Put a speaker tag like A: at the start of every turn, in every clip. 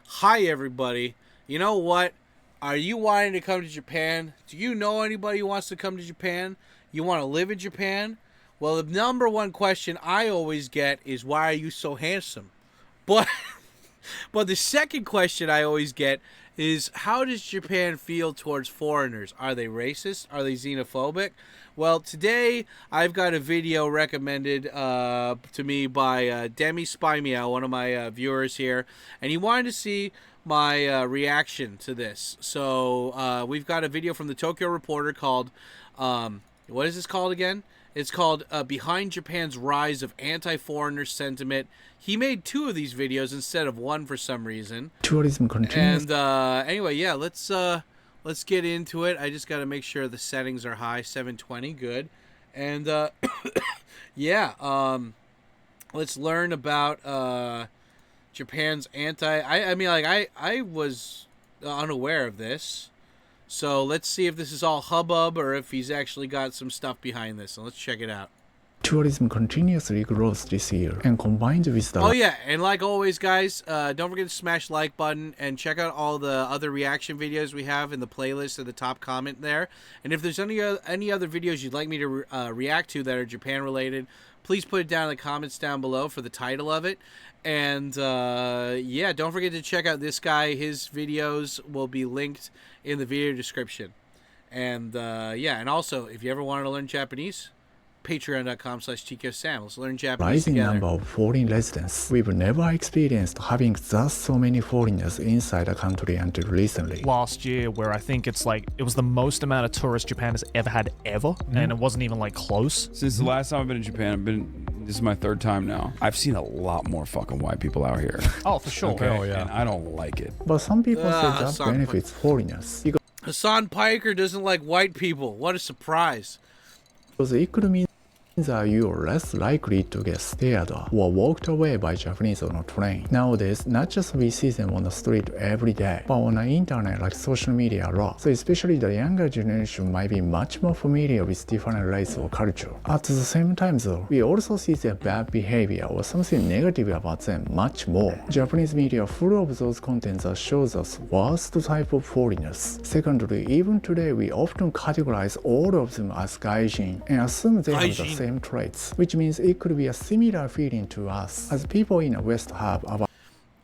A: Hi, everybody. You know what? Are you wanting to come to Japan? Do you know anybody who wants to come to Japan? You want to live in Japan? Well, the number one question I always get is, why are you so handsome? But the second question I always get is, how does Japan feel towards foreigners? Are they racist? Are they xenophobic? Well, today I've got a video recommended to me by Demi Spy Meow, one of my viewers here, and he wanted to see my reaction to this. So we've got a video from the Tokyo Reporter called, what is this called again? It's called Behind Japan's Rise of Anti-Foreigner Sentiment. He made two of these videos instead of one for some reason.
B: Tourism continues.
A: And anyway, yeah, let's get into it. I just got to make sure the settings are high, 720, good. And yeah, let's learn about Japan's I was unaware of this. So let's see if this is all hubbub or if he's actually got some stuff behind this. So let's check it out.
B: Tourism continuously grows this year, and combined with the...
A: Oh yeah, and like always, guys, don't forget to smash the like button and check out all the other reaction videos we have in the playlist at the top comment there. And if there's any other videos you'd like me to react to that are Japan related, please put it down in the comments down below for the title of it. And yeah, don't forget to check out this guy. His videos will be linked in the video description. And yeah, and also, if you ever wanted to learn Japanese, Patreon.com/TkyoSam. Let's learn Japanese
B: rising
A: together.
B: number of foreign residents. We've never experienced having just so many foreigners inside the country until recently.
C: Last year, where I think it was the most amount of tourists Japan has ever had ever, and it wasn't even like close.
D: Since the last time I've been in Japan, this is my third time now. I've seen a lot more fucking white people out here.
C: Oh, for sure.
D: Okay, and I don't like it.
B: But some people say that
A: Hassan
B: benefits foreigners
A: Hassan Piker doesn't like white people. What a surprise.
B: because it could mean that you are less likely to get stared at or walked away by Japanese on a train. Nowadays, not just we see them on the street every day, but on the internet like social media a lot. So especially the younger generation might be much more familiar with different race or culture. At the same time though, we also see their bad behavior or something negative about them much more. Japanese media are full of those contents that shows us worst type of foreigners. Secondly, even today we often categorize all of them as gaijin and assume they have the same traits, which means it could be a similar feeling to us as people in the West have about.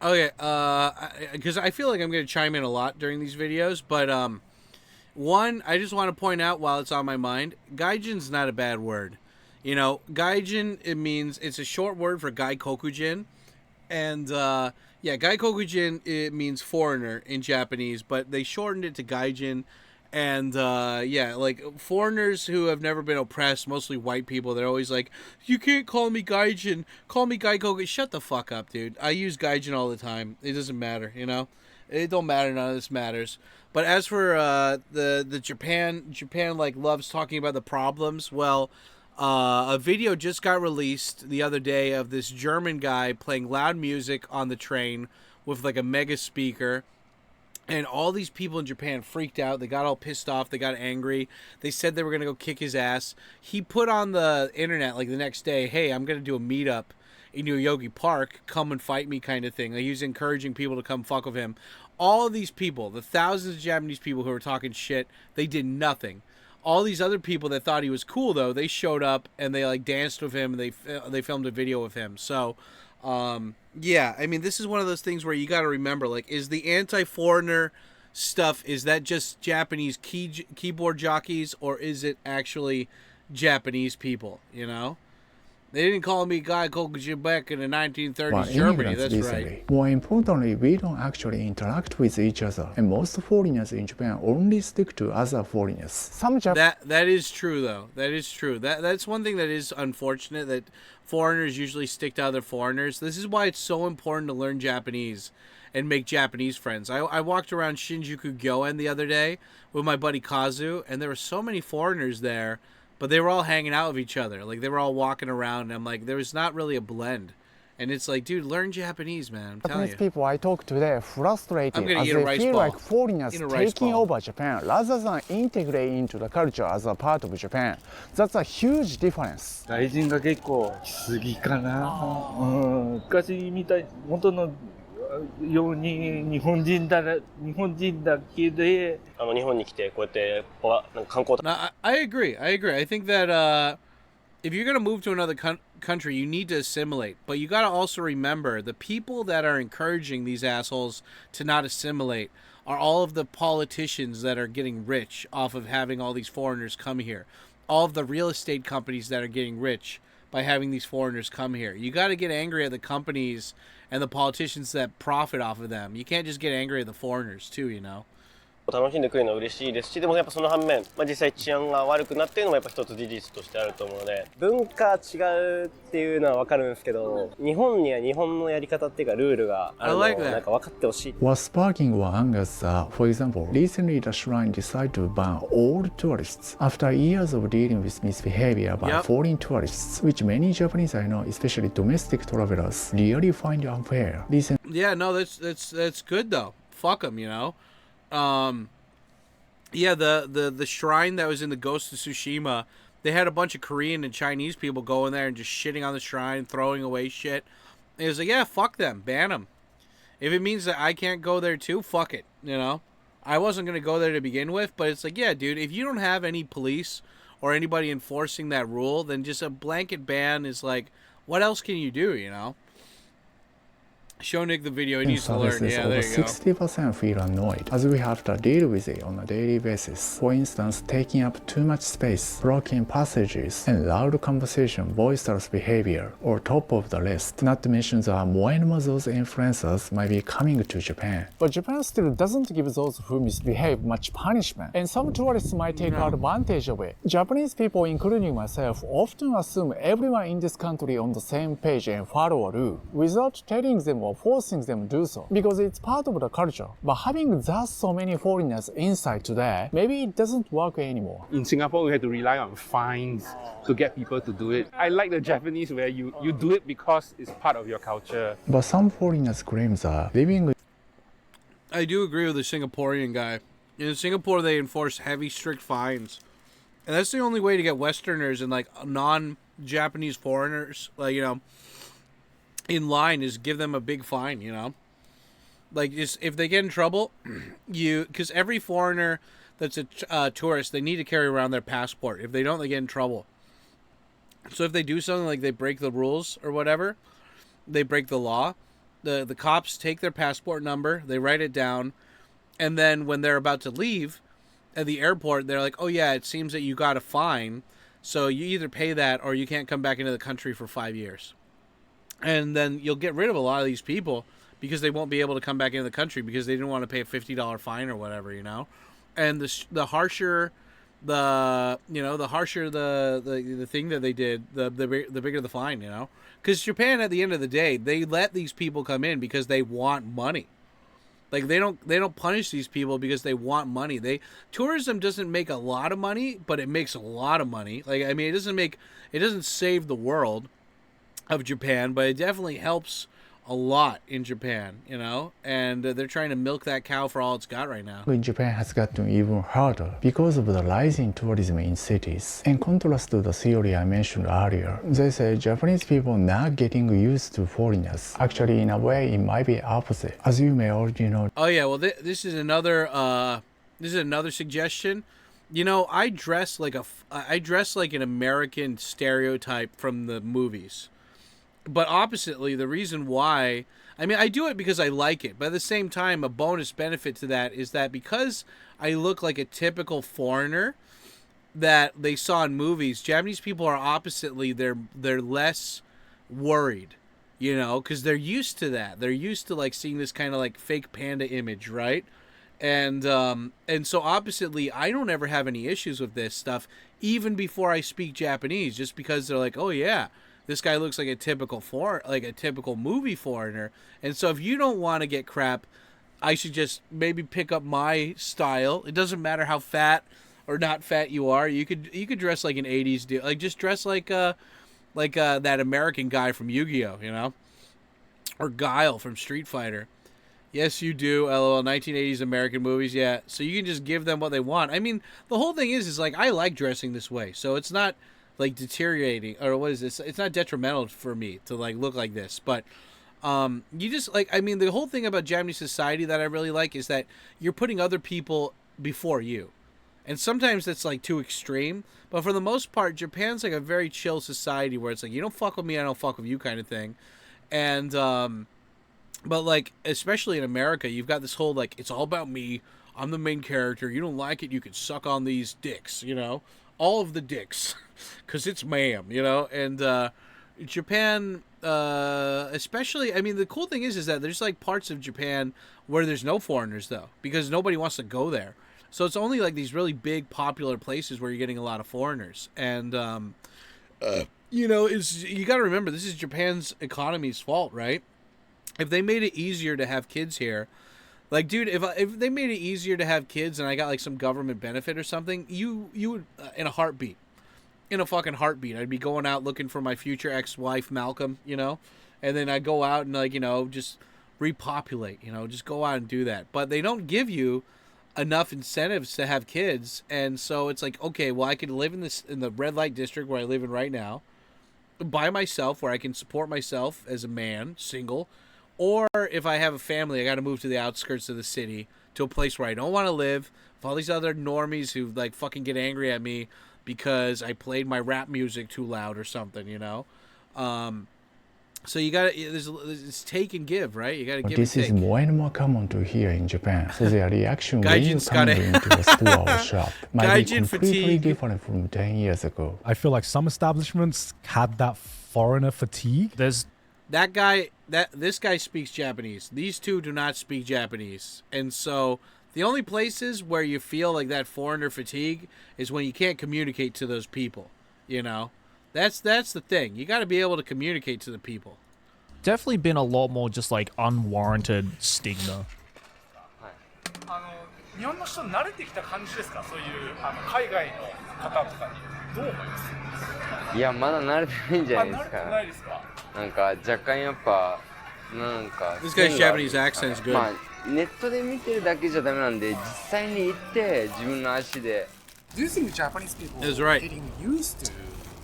A: Okay, because I feel like I'm going to chime in a lot during these videos, but one, I just want to point out while it's on my mind, gaijin's not a bad word. You know, gaijin, it's a short word for gaikokujin, and yeah, gaikokujin, it means foreigner in Japanese, but they shortened it to gaijin. And yeah, like foreigners who have never been oppressed, mostly white people, they're always like, you can't call me gaijin, call me gaikokujin. Shut the fuck up, dude. I use gaijin all the time. It doesn't matter, you know? It don't matter, none of this matters. But as for the Japan like loves talking about the problems, well, a video just got released the other day of this German guy playing loud music on the train with like a mega speaker. And all these people in Japan freaked out. They got all pissed off. They got angry. They said they were going to go kick his ass. He put on the internet, like the next day, hey, I'm going to do a meetup in Yoyogi Park. Come and fight me kind of thing. Like, he was encouraging people to come fuck with him. All of these people, the thousands of Japanese people who were talking shit, they did nothing. All these other people that thought he was cool, though, they showed up and they like danced with him. And they filmed a video of him. So... yeah, I mean, this is one of those things where you got to remember, like, is the anti-foreigner stuff, is that just Japanese keyboard jockeys, or is it actually Japanese people, you know? They didn't call me Guy Kokujin back in the 1930s Germany, that's right.
B: More importantly, we don't actually interact with each other, and most foreigners in Japan only stick to other foreigners.
A: That is true, though. That is true. That's one thing that is unfortunate, that foreigners usually stick to other foreigners. This is why it's so important to learn Japanese and make Japanese friends. I walked around Shinjuku Gyoen the other day with my buddy Kazu, and there were so many foreigners there, but they were all hanging out with each other. Like, they were all walking around, and I'm like, there was not really a blend. And it's like, dude, learn Japanese, man. I'm telling
B: Japanese
A: you.
B: people I talk today frustrated
A: I'm gonna
B: as
A: eat a
B: they
A: rice
B: feel
A: ball.
B: like foreigners
A: Eat a rice
B: taking
A: ball.
B: over Japan rather than integrate into the culture as a part of Japan. That's a huge difference.
E: 外人が結構来すぎかな。うん、昔みたい元のように日本人だけで
F: 日本に来てこうやってなんか観光
A: No, I agree. I think that if you're gonna move to another country, you need to assimilate. But you gotta also remember the people that are encouraging these assholes to not assimilate are all of the politicians that are getting rich off of having all these foreigners come here. All of the real estate companies that are getting rich by having these foreigners come here. You got to get angry at the companies and the politicians that profit off of them. You can't just get angry at the foreigners too, you know.
F: 楽しんでくれるのは嬉しいですし、でもやっぱその反面、実際治安が悪くなっているのもやっぱ一つ事実としてあると思うので、文化違うっていうのは分かるんですけど、日本には日本のやり方っていうかルールがあるのをなんか分かってほしい。
B: What's sparking our anger is, for example, recently the shrine decided to ban all tourists after years of dealing with misbehavior by foreign tourists, which many Japanese I know, especially domestic travelers, really find unfair.
A: Yeah, no, that's good though. Fuck them, you know. Yeah, the shrine that was in the Ghost of Tsushima, they had a bunch of Korean and Chinese people going there and just shitting on the shrine, throwing away shit. And it was like, yeah, fuck them, ban them. If it means that I can't go there too, fuck it, you know. I wasn't gonna go there to begin with, but it's like, yeah, dude, if you don't have any police or anybody enforcing that rule, then just a blanket ban is like, what else can you do, you know? Show Nick the video. He needs to learn. Yeah, there you go.
B: 60% feel annoyed as we have to deal with it on a daily basis. For instance, taking up too much space, blocking passages, and loud conversation, boisterous behavior, or top of the list. Not to mention that more and more those influencers might be coming to Japan. But Japan still doesn't give those who misbehave much punishment, and some tourists might take advantage of it. Japanese people, including myself, often assume everyone in this country on the same page and follow a rule, without telling them or forcing them to do so, because it's part of the culture. But having thus so many foreigners inside today, maybe it doesn't work anymore.
G: In Singapore, we have to rely on fines to get people to do it. I like the Japanese where you do it because it's part of your culture.
B: But some foreigners claim that living...
A: I do agree with the Singaporean guy. In Singapore, they enforce heavy, strict fines. And that's the only way to get Westerners and, like, non-Japanese foreigners, like, you know, in line, is give them a big fine, you know? Like, just if they get in trouble, because every foreigner that's a tourist, they need to carry around their passport. If they don't, they get in trouble. So if they do something like they break the rules or whatever, they break the law, the cops take their passport number, they write it down, and then when they're about to leave at the airport, they're like, oh yeah, it seems that you got a fine, so you either pay that or you can't come back into the country for 5 years. And then you'll get rid of a lot of these people because they won't be able to come back into the country because they didn't want to pay a $50 fine or whatever, you know. And the harsher the thing that they did, the bigger the fine, you know. Because Japan, at the end of the day, they let these people come in because they want money. Like, they don't punish these people because they want money. Tourism doesn't make a lot of money, but it makes a lot of money. Like, I mean, it doesn't save the world of Japan, but it definitely helps a lot in Japan, you know, and they're trying to milk that cow for all it's got right now.
B: In Japan has gotten even harder because of the rising tourism in cities. In contrast to the theory I mentioned earlier, they say Japanese people not getting used to foreigners. Actually, in a way, it might be opposite, as you may already know.
A: Oh yeah, well this is another suggestion. You know, I dress like an American stereotype from the movies. But oppositely, the reason why, I mean, I do it because I like it. But at the same time, a bonus benefit to that is that because I look like a typical foreigner that they saw in movies, Japanese people are oppositely, they're less worried, you know, because they're used to that. They're used to, like, seeing this kind of, like, fake panda image, right? And so oppositely, I don't ever have any issues with this stuff, even before I speak Japanese, just because they're like, oh yeah, this guy looks like a typical movie foreigner. And so if you don't want to get crap, I should just maybe pick up my style. It doesn't matter how fat or not fat you are. You could dress like an 80s dude. Like, just dress like that American guy from Yu-Gi-Oh, you know? Or Guile from Street Fighter. Yes, you do. LOL. 1980s American movies. Yeah. So you can just give them what they want. I mean, the whole thing is like, I like dressing this way. So it's not like deteriorating, or what is this? It's not detrimental for me to like look like this. But you just like, I mean, the whole thing about Japanese society that I really like is that you're putting other people before you. And sometimes that's like too extreme. But for the most part, Japan's like a very chill society where it's like, you don't fuck with me, I don't fuck with you kind of thing. And, but, like, especially in America, you've got this whole, like, it's all about me. I'm the main character. You don't like it, you can suck on these dicks, you know? All of the dicks. Because it's ma'am, you know? And Japan, especially, I mean, the cool thing is that there's, like, parts of Japan where there's no foreigners, though. Because nobody wants to go there. So it's only, like, these really big, popular places where you're getting a lot of foreigners. And, you know, you got to remember, this is Japan's economy's fault, right? If they made it easier to have kids here, like, dude, if they made it easier to have kids and I got like some government benefit or something, you would in a fucking heartbeat, I'd be going out looking for my future ex-wife Malcolm, you know, and then I'd go out and like, you know, just repopulate, you know, just go out and do that. But they don't give you enough incentives to have kids, and so it's like, okay, well, I could live in the red light district where I live in right now, by myself, where I can support myself as a man, single. Or if I have a family, I got to move to the outskirts of the city to a place where I don't want to live. With all these other normies who like fucking get angry at me because I played my rap music too loud or something, you know. So you got to, it's take and give, right? You got to give
B: This
A: and
B: is
A: take.
B: more and more common to hear in Japan. So their reaction when you
A: Gaijin's
B: come
A: got it.
B: into a store or shop might be
A: Gaijin
B: completely
A: fatigue.
B: different from 10 years ago.
H: I feel like some establishments had that foreigner fatigue.
C: There's
A: This guy speaks Japanese. These two do not speak Japanese. And so the only places where you feel like that foreigner fatigue is when you can't communicate to those people, you know? That's the thing. You got to be able to communicate to the people.
C: definitely been a lot more just like unwarranted stigma.
I: 日本の人慣れてきた感じですか、そういう海外の方とかにどう思います？
J: いや、まだ慣れてないんじゃないですか。
I: 慣れてないですか？
J: なんか若干やっぱなんか
A: This guy's Japanese accent is good.
J: まあネットで見てるだけじゃダメなんで実際に行って自分の足で。
K: Do you think Japanese people
A: is right.
K: getting used to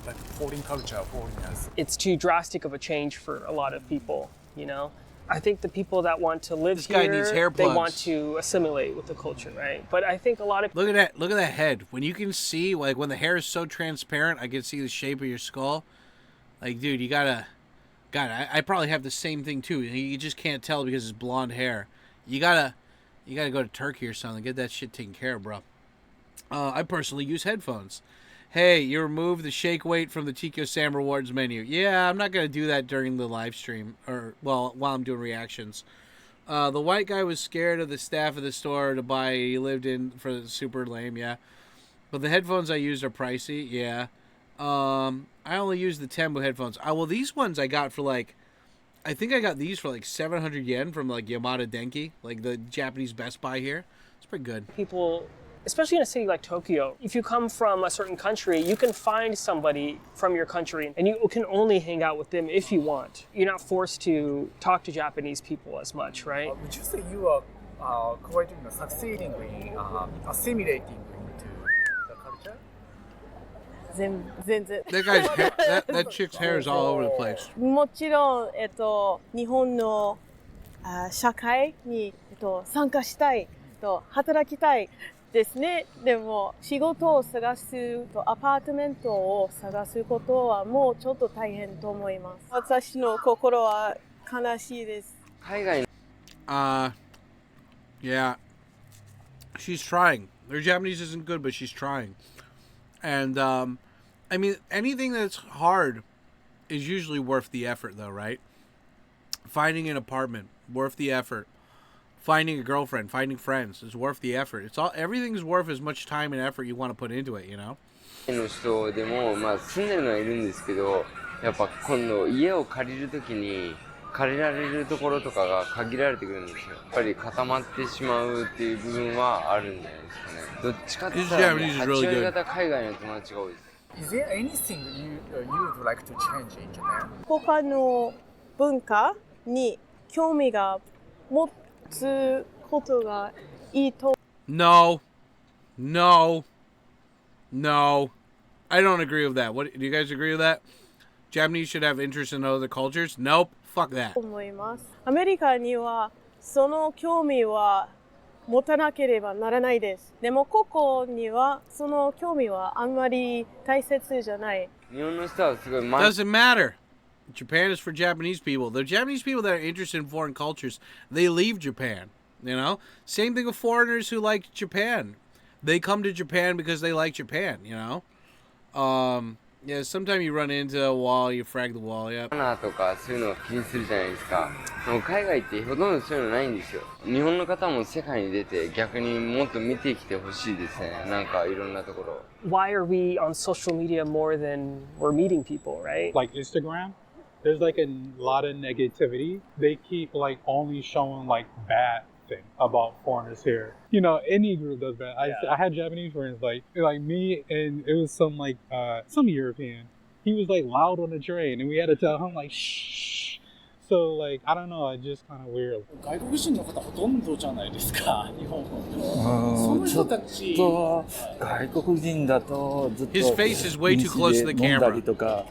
K: like foreign culture, foreigners?
L: It's too drastic of a change for a lot of people, you know? I think the people that want to live
A: This guy
L: here,
A: needs hair
L: they
A: plugs.
L: want to assimilate with the culture, right? But I think a lot of
A: Look at that head. When you can see, like, when the hair is so transparent, I can see the shape of your skull. Like, dude, you gotta... God, I probably have the same thing, too. You just can't tell because it's blonde hair. You gotta go to Turkey or something. Get that shit taken care of, bro. I personally use headphones. Hey, you removed the shake weight from the TkyoSam rewards menu. Yeah, I'm not going to do that during the live stream, or, well, while I'm doing reactions. The white guy was scared of the staff of the store to buy. He lived in for the super lame, yeah. But the headphones I used are pricey, yeah. I only use the Tembu headphones. Well, these ones I got for, like, I think I got these for, like, 700 yen from, like, Yamada Denki, like the Japanese Best Buy here. It's pretty good.
L: people, especially in a city like Tokyo, if you come from a certain country, you can find somebody from your country and you can only hang out with them if you want. You're not forced to talk to Japanese people as much, right?
K: Would you say you are quite succeeding in assimilating into the culture?
M: 全然
A: That guy's that chick's hair is all over the place.
M: もちろん、日本の社会に、参加したい、働きたいですね。でも仕事を探すアパートメントを探すことはもうちょっと大変と思います。私の心は悲しいです。
J: 海外
A: Yeah. She's trying. Her Japanese isn't good, but she's trying. And, I mean, anything that's hard is usually worth the effort, though, right? Finding an apartment, worth the effort. Finding a girlfriend, finding friends is worth the effort. Everything's worth as much time and effort you want to put into it, you know?
J: の人でもまあ住んでるのはいるんですけど、やっぱ今度家を借りるときに借りられるところとかが限られてくるんですよ。やっぱり固まってしまうっていう部分はあるんじゃないですかね。どっちかって言ったら8割方海外の友達が多いです。
K: Is there anything you would like to change in Japan?
M: 他の文化に興味が持つことがいいと。
A: No. No. No. I don't agree with that. What do you guys agree with that? Japanese should have interest in other cultures? Nope. Fuck that.
M: 思います。アメリカにはその興味は持たなければならないです。でもここにはその興味はあんまり大切じゃない。
J: Doesn't
A: matter. Japan is for Japanese people. The Japanese people that are interested in foreign cultures, they leave Japan. You know? Same thing with foreigners who like Japan. They come to Japan because they like Japan, you know? Yeah, sometimes you run into a wall, you frag the wall, yeah.
J: とかそういうのを気にするじゃないですか。でも海外ってほとんどそういうのないんですよ。日本の方も世界に出て逆にもっと見てきてほしいですね。なんかいろんなところ。
L: Why are we on social media more than we're meeting people, right?
I: Like Instagram, there's like a lot of negativity. They keep like only showing like bad thing about foreigners here. You know, any group does that. I had Japanese friends like me, and it was some European. He was like loud on the train, and we had to tell him like shh. So like I don't know, it's just kind of weird.
K: 外国人の方ほとんどじゃないですか、日本語。
E: ちょっと外国人だとずっと
A: His face is way too close to the camera.
E: 飲んだりとか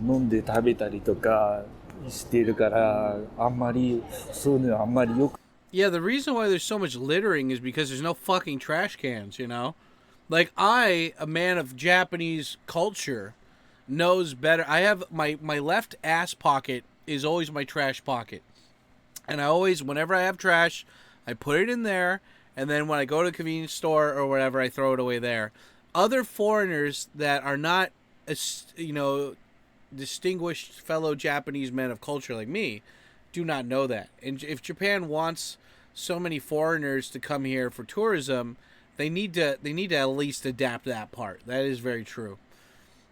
E: 飲んで食べたりとかしてるからあんまりそういうのあんまりよく。
A: Yeah, the reason why there's so much littering is because there's no fucking trash cans, you know? Like, I, a man of Japanese culture, knows better. I have my left ass pocket is always my trash pocket. And I always, whenever I have trash, I put it in there, and then when I go to a convenience store or whatever, I throw it away there. Other foreigners that are not, you know, distinguished fellow Japanese men of culture like me, do not know that. And if Japan wants so many foreigners to come here for tourism, they need to at least adapt that part. That is very true.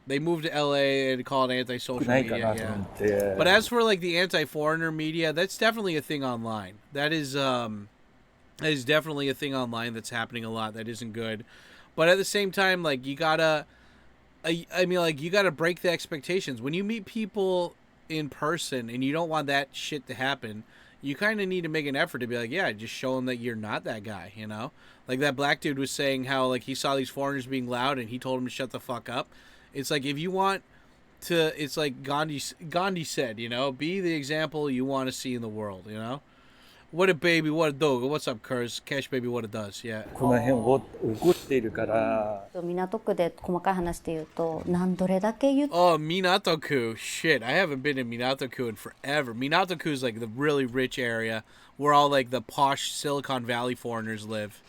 A: They moved to LA and call it anti-social media. Yeah. But as for like the anti-foreigner media, that's definitely a thing online. That is definitely a thing online that's happening a lot. That isn't good. But at the same time, like you gotta break the expectations. When you meet people in person and you don't want that shit to happen, you kind of need to make an effort to be like, yeah, just show them that you're not that guy, you know? Like that black dude was saying how like he saw these foreigners being loud and he told him to shut the fuck up. It's like if you want to, it's like Gandhi said, you know, be the example you want to see in the world, you know? What a baby, what a dog. What's up, Curse? Cash baby, what it does, yeah.
E: この辺を怒っているから。
N: 港区で細かい話で言うと、どれだけ言う。
A: Oh, Minato-ku. Shit, I haven't been in Minato-ku in forever. Minato-ku is like the really rich area where all like the posh Silicon Valley foreigners live.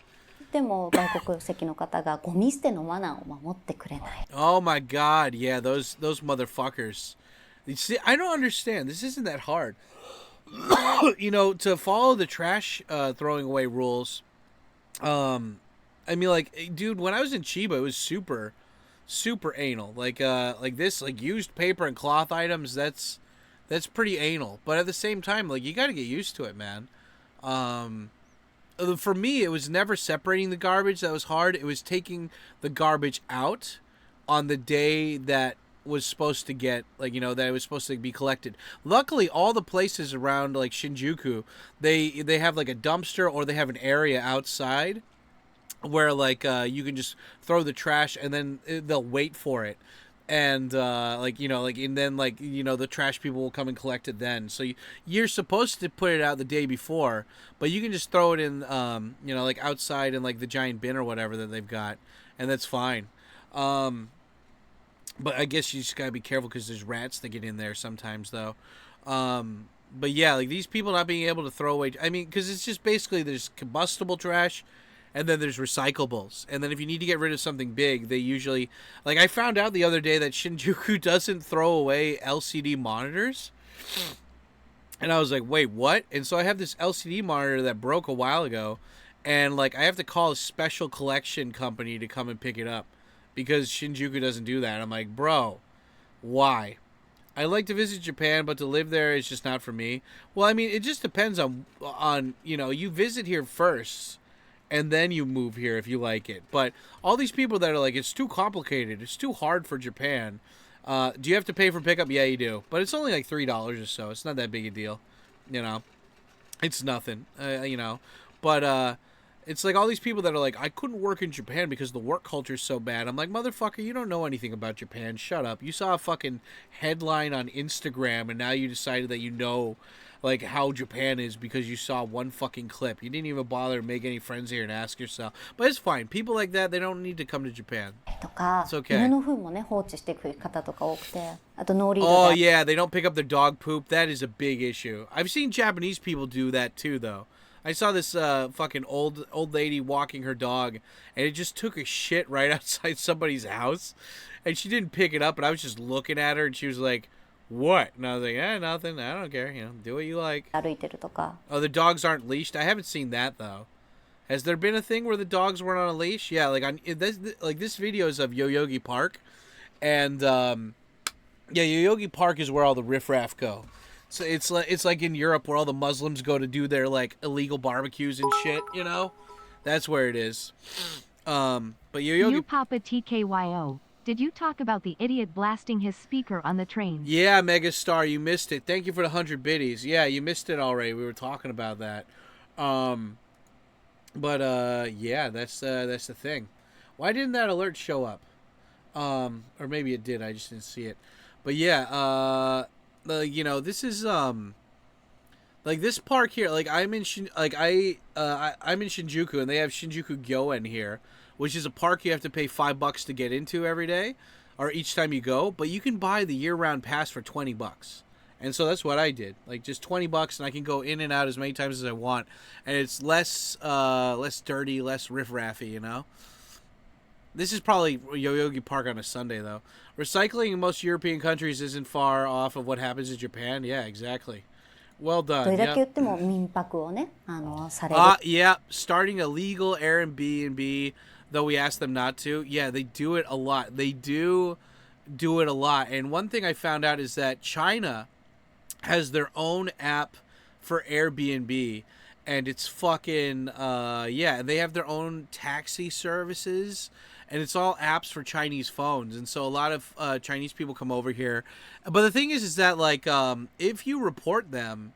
N: でも外国籍の方がゴミ捨てのマナーを守ってくれない。
A: Oh my god, yeah, those motherfuckers. You see, I don't understand. This isn't that hard. You know, to follow the trash throwing away rules. I mean, like, dude, when I was in Chiba, it was super anal. Like this, like used paper and cloth items. That's pretty anal. But at the same time, like, you got to get used to it, man. For me, it was never separating the garbage that was hard. It was taking the garbage out on the day that was supposed to get, like, you know, that it was supposed to be collected. Luckily, all the places around, like, Shinjuku, they have, like, a dumpster or they have an area outside where, like, you can just throw the trash and then they'll wait for it. And, like, you know, like, and then, like, you know, the trash people will come and collect it then. So you're supposed to put it out the day before, but you can just throw it in, you know, like, outside in, like, the giant bin or whatever that they've got, and that's fine. But I guess you just gotta be careful because there's rats that get in there sometimes, though. But yeah, like, these people not being able to throw away, I mean, because it's just basically there's combustible trash, and then there's recyclables. And then if you need to get rid of something big, they usually... Like, I found out the other day that Shinjuku doesn't throw away LCD monitors. And I was like, wait, what? And so I have this LCD monitor that broke a while ago. And, like, I have to call a special collection company to come and pick it up. Because Shinjuku doesn't do that. I'm like, bro, why? I like to visit Japan, but to live there is just not for me. Well, I mean, it just depends on you know, you visit here first, and then you move here if you like it. But all these people that are like, it's too complicated, it's too hard for Japan. Do you have to pay for pickup? Yeah, you do. But it's only like $3 or so. It's not that big a deal. You know, it's nothing. You know, but it's like all these people that are like, I couldn't work in Japan because the work culture is so bad. I'm like, motherfucker, you don't know anything about Japan. Shut up. You saw a fucking headline on Instagram and now you decided that you know, like, how Japan is because you saw one fucking clip. You didn't even bother to make any friends here and ask yourself. But it's fine. People like that, they don't need to come to Japan.
N: とか、
A: It's okay.
N: 犬の糞もね放置していく方とか多くて、あとノーリード
A: Oh
N: で
A: yeah, they don't pick up their dog poop. That is a big issue. I've seen Japanese people do that too, though. I saw this fucking old lady walking her dog, and it just took a shit right outside somebody's house, and she didn't pick it up. And I was just looking at her, and she was like, "What?" And I was like, nothing. I don't care. You know, do what you like."
N: 歩いてるとか。
A: Oh, the dogs aren't leashed. I haven't seen that though. Has there been a thing where the dogs weren't on a leash? Yeah, like this video is of Yoyogi Park, and yeah, Yoyogi Park is where all the riffraff go. So it's like in Europe where all the Muslims go to do their like illegal barbecues and shit. You know, that's where it is. But Yoyogi.
O: You Papa TkYO. Did you talk about the idiot blasting his speaker on the train?
A: Yeah, Megastar, you missed it. Thank you for the 100 biddies. Yeah, you missed it already. We were talking about that. But yeah, that's the thing. Why didn't that alert show up? Or maybe it did. I just didn't see it. But yeah, you know, this is like this park here. Like I'm in I'm in Shinjuku, and they have Shinjuku Gyoen here, which is a park you have to pay $5 to get into every day, or each time you go. But you can buy the year-round pass for $20, and so that's what I did. Like just $20, and I can go in and out as many times as I want, and it's less dirty, less riffraffy, you know. This is probably Yoyogi Park on a Sunday, though. Recycling in most European countries isn't far off of what happens in Japan. Yeah, exactly. Well
N: ど
A: done.
N: れだけ言っても民泊をねされる。
A: Yeah, starting a legal Airbnb, though we ask them not to. Yeah, they do it a lot. They do it a lot. And one thing I found out is that China has their own app for Airbnb, and it's fucking yeah, they have their own taxi services, and it's all apps for Chinese phones. And so a lot of Chinese people come over here. But the thing is that like if you report them,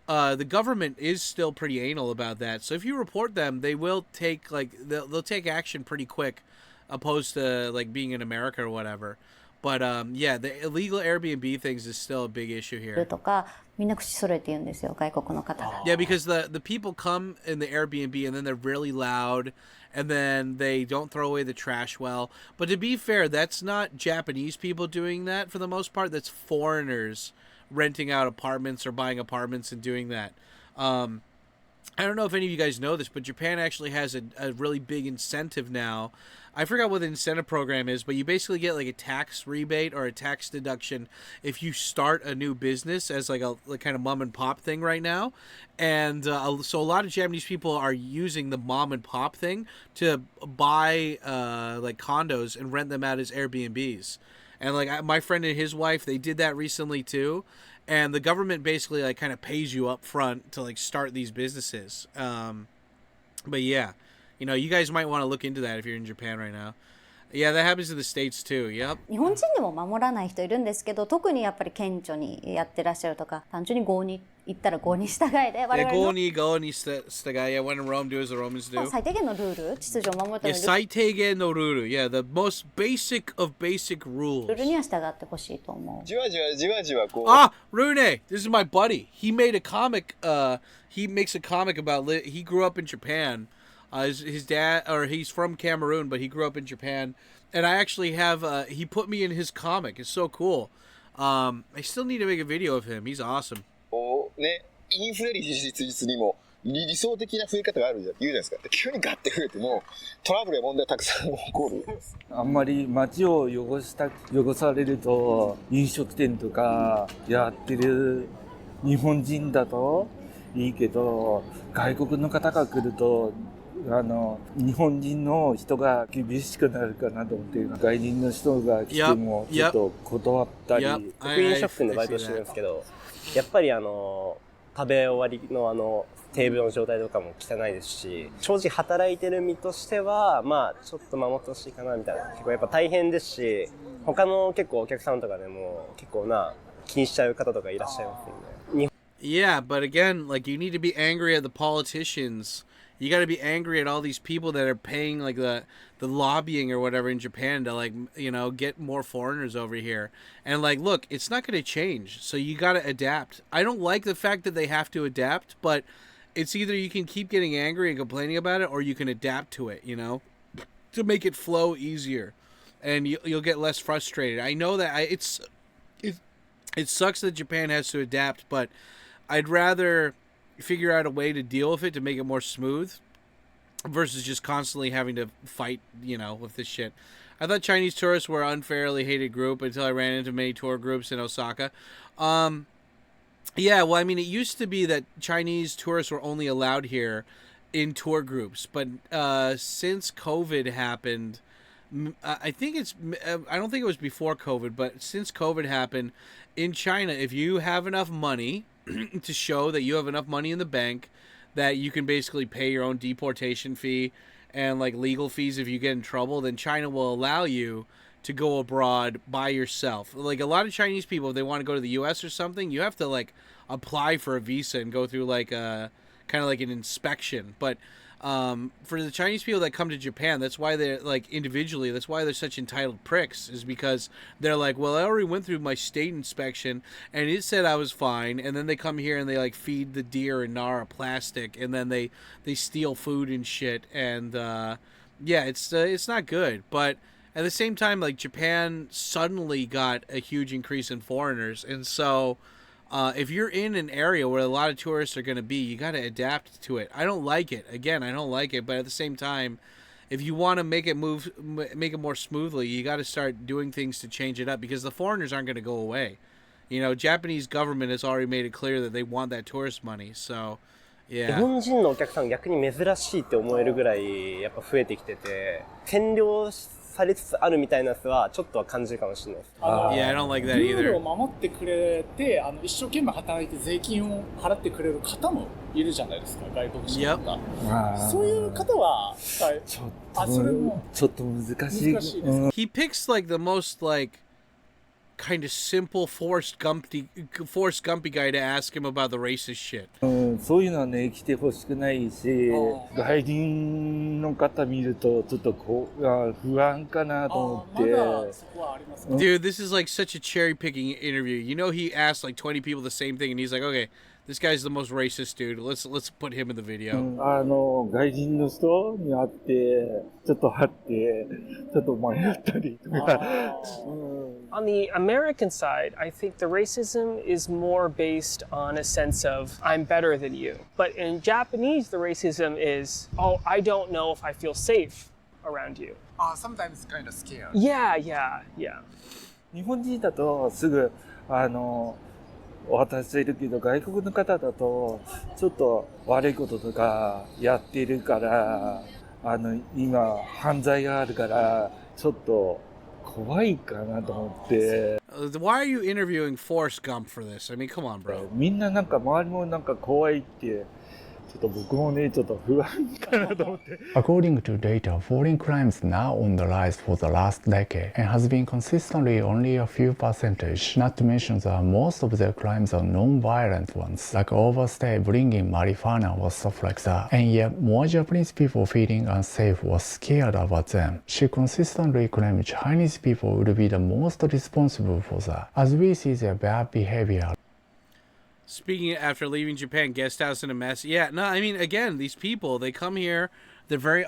A: the government is still pretty anal about that. So if you report them, they will take they'll take action pretty quick, opposed to like being in America or whatever. But yeah, the illegal Airbnb things is still a big issue here.
N: とかみんな口揃えて言うんですよ、外国の方が。
A: Yeah, because the people come in the Airbnb and then they're really loud, and then they don't throw away the trash well. But to be fair, that's not Japanese people doing that for the most part. That's foreigners renting out apartments or buying apartments and doing that. I don't know if any of you guys know this, but Japan actually has a really big incentive now. I forgot what the incentive program is, but you basically get like a tax rebate or a tax deduction if you start a new business as like a kind of mom and pop thing right now. And so a lot of Japanese people are using the mom and pop thing to buy like condos and rent them out as Airbnbs. And like my friend and his wife, they did that recently too. And the government basically like kind of pays you up front to like start these businesses. But yeah, you know, you guys might want to look into that if you're in Japan right now. Yeah, that happens in the States too. Yep.
N: 日本人でも守らない人いるんですけど、特にやっぱり顕著にやってらっしゃるとか、単純に郷に行ったら郷に従いで、我々の
A: Yeah, go ni従い. Yeah, when in Rome, do as the Romans do.
N: 最低限のルール、秩序を守るため
A: Yeah,
N: に
A: 最低限のルール. Yeah, the most basic of basic rules.
N: ルールには従ってほしいと思う。
A: Ah, Rune, this is my buddy. He made a comic. He makes a comic about. He grew up in Japan. His dad, or he's from Cameroon, but he grew up in Japan. And I actually have. He put me in his comic. It's so cool. I still need to make a video of him. He's awesome.
P: ね、インフレ率実にも理想的な増え方がある言うじゃないですか。急にガッて増えてもトラブルや問題たくさん起こる。
E: あんまり街を汚されると飲食店とかやってる日本人だといいけど、外国の方が来ると日本人の人が厳しくなるかなと思って、外人の人が来てもちょっと断ったり。
F: 僕飲食店でバイトしてるんですけど、やっぱり食べ終わりのテーブルの状態とかも汚いですし、正直働いてる身としてはまあちょっと守ってほしいかなみたいな。結構やっぱ大変ですし、他の結構お客さんとかでも結構気にしちゃう方とかいらっしゃいますよね。
A: Yeah, but again, like, you need to be angry at the politicians. You got to be angry at all these people that are paying, like, the lobbying or whatever in Japan to, like, get more foreigners over here. And, like, look, it's not going to change, so you got to adapt. I don't like the fact that they have to adapt, but it's either you can keep getting angry and complaining about it, or you can adapt to it, to make it flow easier, and you'll get less frustrated. I know that it sucks that Japan has to adapt, but I'd rather figure out a way to deal with it to make it more smooth versus just constantly having to fight, with this shit. I thought Chinese tourists were an unfairly hated group until I ran into many tour groups in Osaka. Yeah, well, I mean, it used to be that Chinese tourists were only allowed here in tour groups, but since COVID happened, I don't think it was before COVID, but since COVID happened, in China, if you have enough money to show that you have enough money in the bank that you can basically pay your own deportation fee and, like, legal fees if you get in trouble, then China will allow you to go abroad by yourself. Like, a lot of Chinese people, if they want to go to the US or something, you have to, like, apply for a visa and go through, like, a kind of like an inspection. But for the Chinese people that come to Japan, that's why they're, like, individually, that's why they're such entitled pricks, is because they're like, well, I already went through my state inspection and it said I was fine, and then they come here and they, like, feed the deer in Nara plastic, and then they steal food and shit, and yeah, it's not good. But at the same time, like, Japan suddenly got a huge increase in foreigners, and so if you're in an area where a lot of tourists are going to be, you got to adapt to it. I don't like it. Again, I don't like it. But at the same time, if you want to make it more smoothly, you got to start doing things to change it up, because the foreigners aren't going to go away. Japanese government has already made it clear that they want that tourist money. So,
F: 日
A: yeah.
F: 本人のお客さん逆に珍しいって思えるぐらいやっぱ増えてきてて、占領されつつあるみたいなやつはちょっとは感じるかもしれないです。
A: Yeah, I don't like that either.
K: ルールを守ってくれて、一生懸命働いて税金を払ってくれる方もいるじゃないですか、外国人とか。そういう方はそれも
E: ちょっと難しい。
A: He picks, like, the most, like, kind of simple Forrest Gumpy guy to ask him about the racist shit.
E: そういうのはね、来てほしくないし、外人の方見るとちょっと不安かなと思って。
A: Dude, this is like such a cherry picking interview. He asked like 20 people the same thing, and he's like, okay, this guy's the most racist dude. Let's put him in the video.
E: 外人の人に会ってちょっと迷ったりとか。
L: On the American side, I think the racism is more based on a sense of I'm better than you. But in Japanese, the racism is, oh, I don't know if I feel safe around you.
K: Sometimes kind of scared.
L: Yeah.
E: 日本人だとすぐ渡しているけど、外国の方だとちょっと悪いこととかやっているから、今犯罪があるからちょっと怖いかなと思って。
A: Why are you interviewing Forrest Gump for this? I mean, come on, bro.
E: みんななんか周りもなんか怖いって。ちょっと僕もね、ちょっと不安かなと思って。
B: According to data, foreign crimes now on the rise for the last decade and has been consistently only a few percentage. Not to mention that most of their crimes are non-violent ones, like overstay, bringing marijuana or stuff like that. And yet, more Japanese people feeling unsafe or scared about them. She consistently claimed Chinese people would be the most responsible for that, as we see their bad behavior.
A: Speaking after leaving Japan, guest house in a mess. Yeah, no, I mean, again, these people, they come here, they're very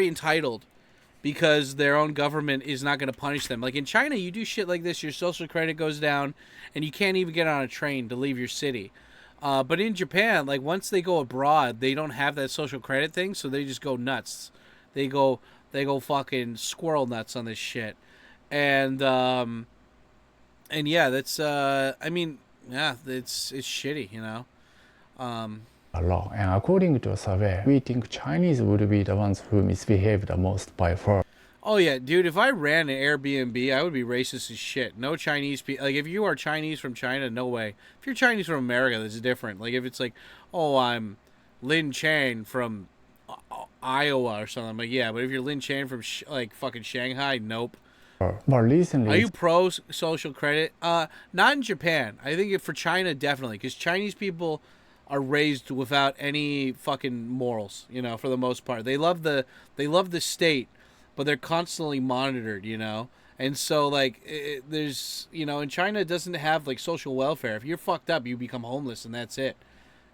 A: entitled because their own government is not going to punish them. Like in China, you do shit like this, your social credit goes down, and you can't even get on a train to leave your city. But in Japan, like once they go abroad, they don't have that social credit thing, so they just go nuts. They go fucking squirrel nuts on this shit. And yeah, that's I mean, yeah, it's shitty,
B: A lot. And according to a survey, we think Chinese would be the ones who misbehave the most by far.
A: Oh yeah, dude, if I ran an Airbnb, I would be racist as shit. No Chinese people. Like, if you are Chinese from China, no way. If you're Chinese from America, that's different. Like, if it's like, oh, I'm Lin Chan from Iowa or something, I'm like, yeah, but if you're Lin Chan from, like, fucking Shanghai, nope.
B: But recently,
A: are you pro social credit? Not in Japan. I think for China definitely, because Chinese people are raised without any fucking morals. You know, for the most part, they love the state, but they're constantly monitored. You know, and so like there's in China it doesn't have like social welfare. If you're fucked up, you become homeless, and that's it.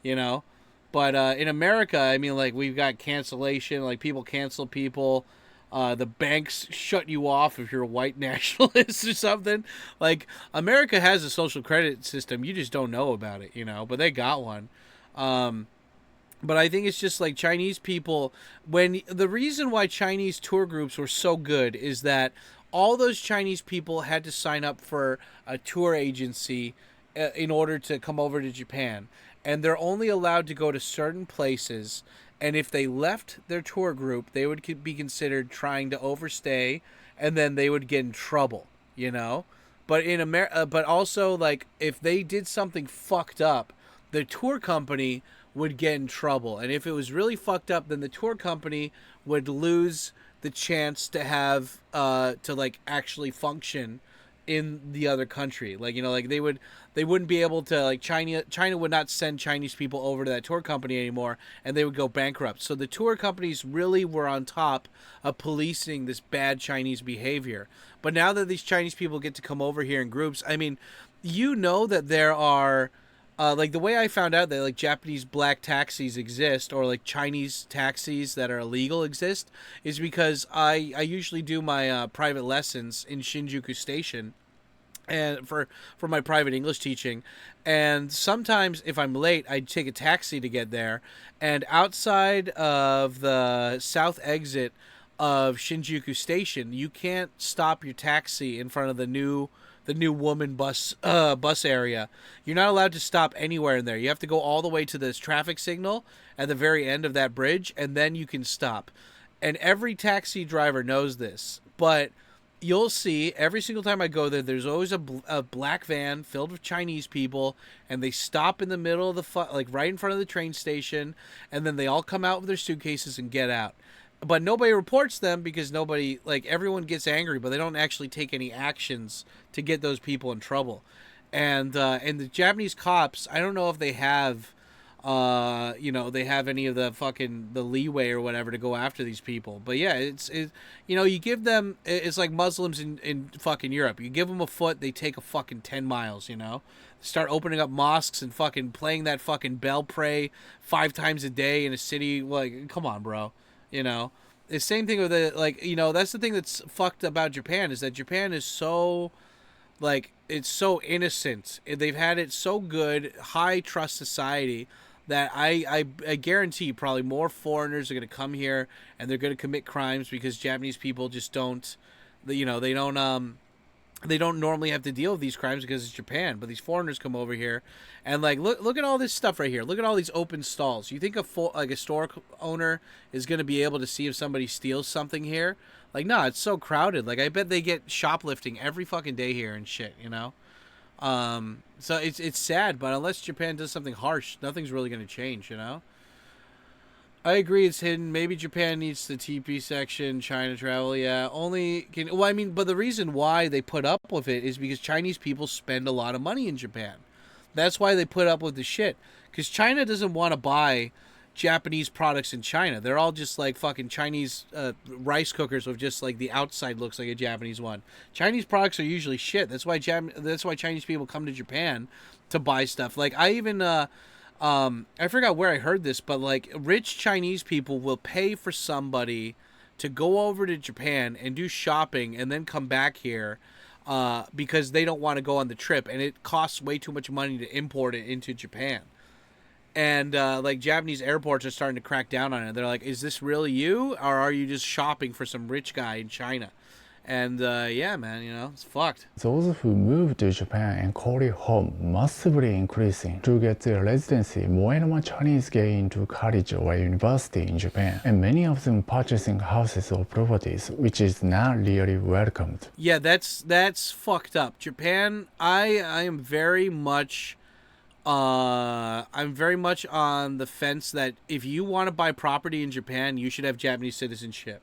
A: You know, but in America, I mean, like we've got cancellation. Like people cancel people. The banks shut you off if you're a white nationalist or something. Like America has a social credit system, you just don't know about it, but they got one. But I think it's just like Chinese people. When the reason why Chinese tour groups were so good is that all those Chinese people had to sign up for a tour agency in order to come over to Japan, and they're only allowed to go to certain places. And if they left their tour group, they would be considered trying to overstay, and then they would get in trouble, But in America, but also like if they did something fucked up, the tour company would get in trouble. And if it was really fucked up, then the tour company would lose the chance to have to like actually function in the other country. Like like they wouldn't be able to, like China would not send Chinese people over to that tour company anymore, and they would go bankrupt. So the tour companies really were on top of policing this bad Chinese behavior. But now that these Chinese people get to come over here in groups, I mean, that there are like the way I found out that like Japanese black taxis exist, or like Chinese taxis that are illegal exist, is because I usually do my private lessons in Shinjuku Station, and for my private English teaching, and sometimes if I'm late, I take a taxi to get there, and outside of the south exit of Shinjuku Station, you can't stop your taxi in front of the new woman bus area. You're not allowed to stop anywhere in there. You have to go all the way to this traffic signal at the very end of that bridge, and then you can stop. And every taxi driver knows this, but you'll see every single time I go there, there's always a black van filled with Chinese people, and they stop in the middle of like right in front of the train station, and then they all come out with their suitcases and get out. But nobody reports them because everyone gets angry, but they don't actually take any actions to get those people in trouble. And the Japanese cops, I don't know if they have, they have any of the leeway or whatever to go after these people. But yeah, you give them, it's like Muslims in fucking Europe. You give them a foot, they take a fucking 10 miles, Start opening up mosques and fucking playing that fucking bell pray 5 times a day in a city. Like, come on, bro. The same thing with that's the thing that's fucked about Japan, is that Japan is so, it's so innocent. They've had it so good, high trust society, that I guarantee probably more foreigners are going to come here and they're going to commit crimes because Japanese people just don't, they don't normally have to deal with these crimes because it's Japan. But these foreigners come over here, and look at all this stuff right here. Look at all these open stalls. You think a store owner is going to be able to see if somebody steals something here? No, it's so crowded. I bet they get shoplifting every fucking day here and shit. So it's sad, but unless Japan does something harsh, nothing's really going to change. I agree it's hidden. Maybe Japan needs the TP section, China travel, yeah. But the reason why they put up with it is because Chinese people spend a lot of money in Japan. That's why they put up with the shit. Because China doesn't want to buy Japanese products in China. They're all just like fucking Chinese rice cookers with just like the outside looks like a Japanese one. Chinese products are usually shit. That's why Chinese people come to Japan to buy stuff. I forgot where I heard this, but rich Chinese people will pay for somebody to go over to Japan and do shopping and then come back here because they don't want to go on the trip, and it costs way too much money to import it into Japan. And Japanese airports are starting to crack down on it. They're like, is this really you, or are you just shopping for some rich guy in China? And yeah, man, it's fucked.
B: Those who move to Japan and call it home massively increasing. To get their residency, more and more Chinese get into college or university in Japan, and many of them purchasing houses or properties, which is not really welcomed.
A: Yeah, that's fucked up. Japan, I am very much I'm very much on the fence that if you want to buy property in Japan, you should have Japanese citizenship.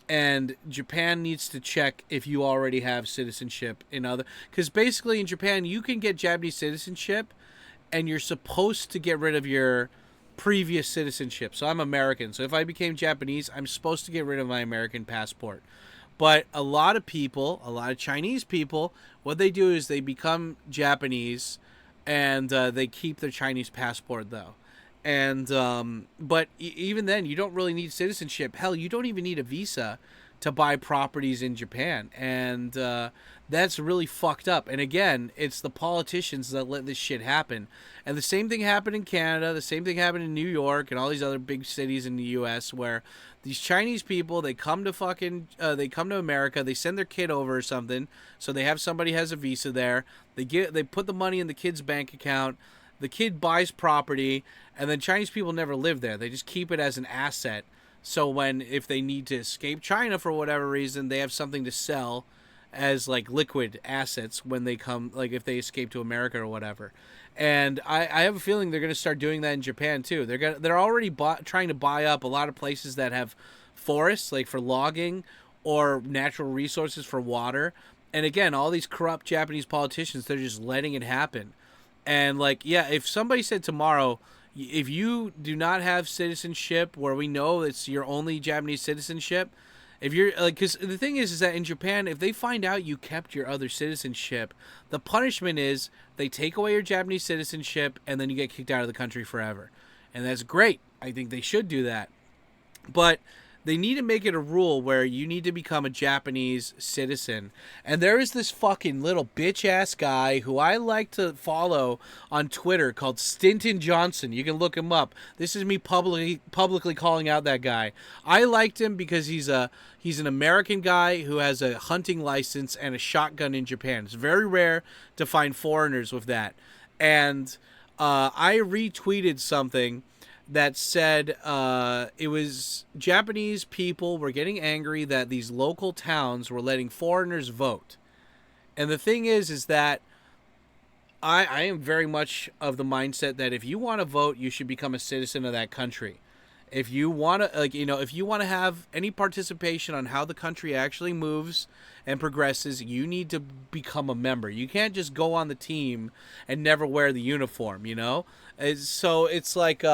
A: And Japan needs to check if you already have citizenship in other, because basically in Japan you can get Japanese citizenship and you're supposed to get rid of your previous citizenship. So I'm American, so if I became Japanese, I'm supposed to get rid of my American passport. But a lot of people, a lot of Chinese people, what they do is they become Japanese and they keep their Chinese passport though. And but even then, you don't really need citizenship. Hell, you don't even need a visa to buy properties in Japan, and that's really fucked up. And again, it's the politicians that let this shit happen. And the same thing happened in Canada. The same thing happened in New York and all these other big cities in the U.S. where these Chinese people, they come to America. They send their kid over or something, so they have somebody has a visa there. They put the money in the kid's bank account. The kid buys property, and then Chinese people never live there. They just keep it as an asset. So if they need to escape China for whatever reason, they have something to sell as like liquid assets when they come, like if they escape to America or whatever. And I have a feeling they're going to start doing that in Japan too. They're already trying to buy up a lot of places that have forests, like for logging or natural resources for water. And again, all these corrupt Japanese politicians, they're just letting it happen. And like, yeah, if somebody said tomorrow, if you do not have citizenship where we know it's your only Japanese citizenship, if you're like, because the thing is that in Japan, if they find out you kept your other citizenship, the punishment is they take away your Japanese citizenship and then you get kicked out of the country forever. And that's great. I think they should do that. But they need to make it a rule where you need to become a Japanese citizen. And there is this fucking little bitch-ass guy who I like to follow on Twitter called Stinton Johnson. You can look him up. This is me publicly calling out that guy. I liked him because he's an American guy who has a hunting license and a shotgun in Japan. It's very rare to find foreigners with that. And I retweeted something that said it was Japanese people were getting angry that these local towns were letting foreigners vote. And the thing is that I am very much of the mindset that if you want to vote, you should become a citizen of that country. If you want to, if you want to have any participation on how the country actually moves and progresses, you need to become a member. You can't just go on the team and never wear the uniform, So it's like,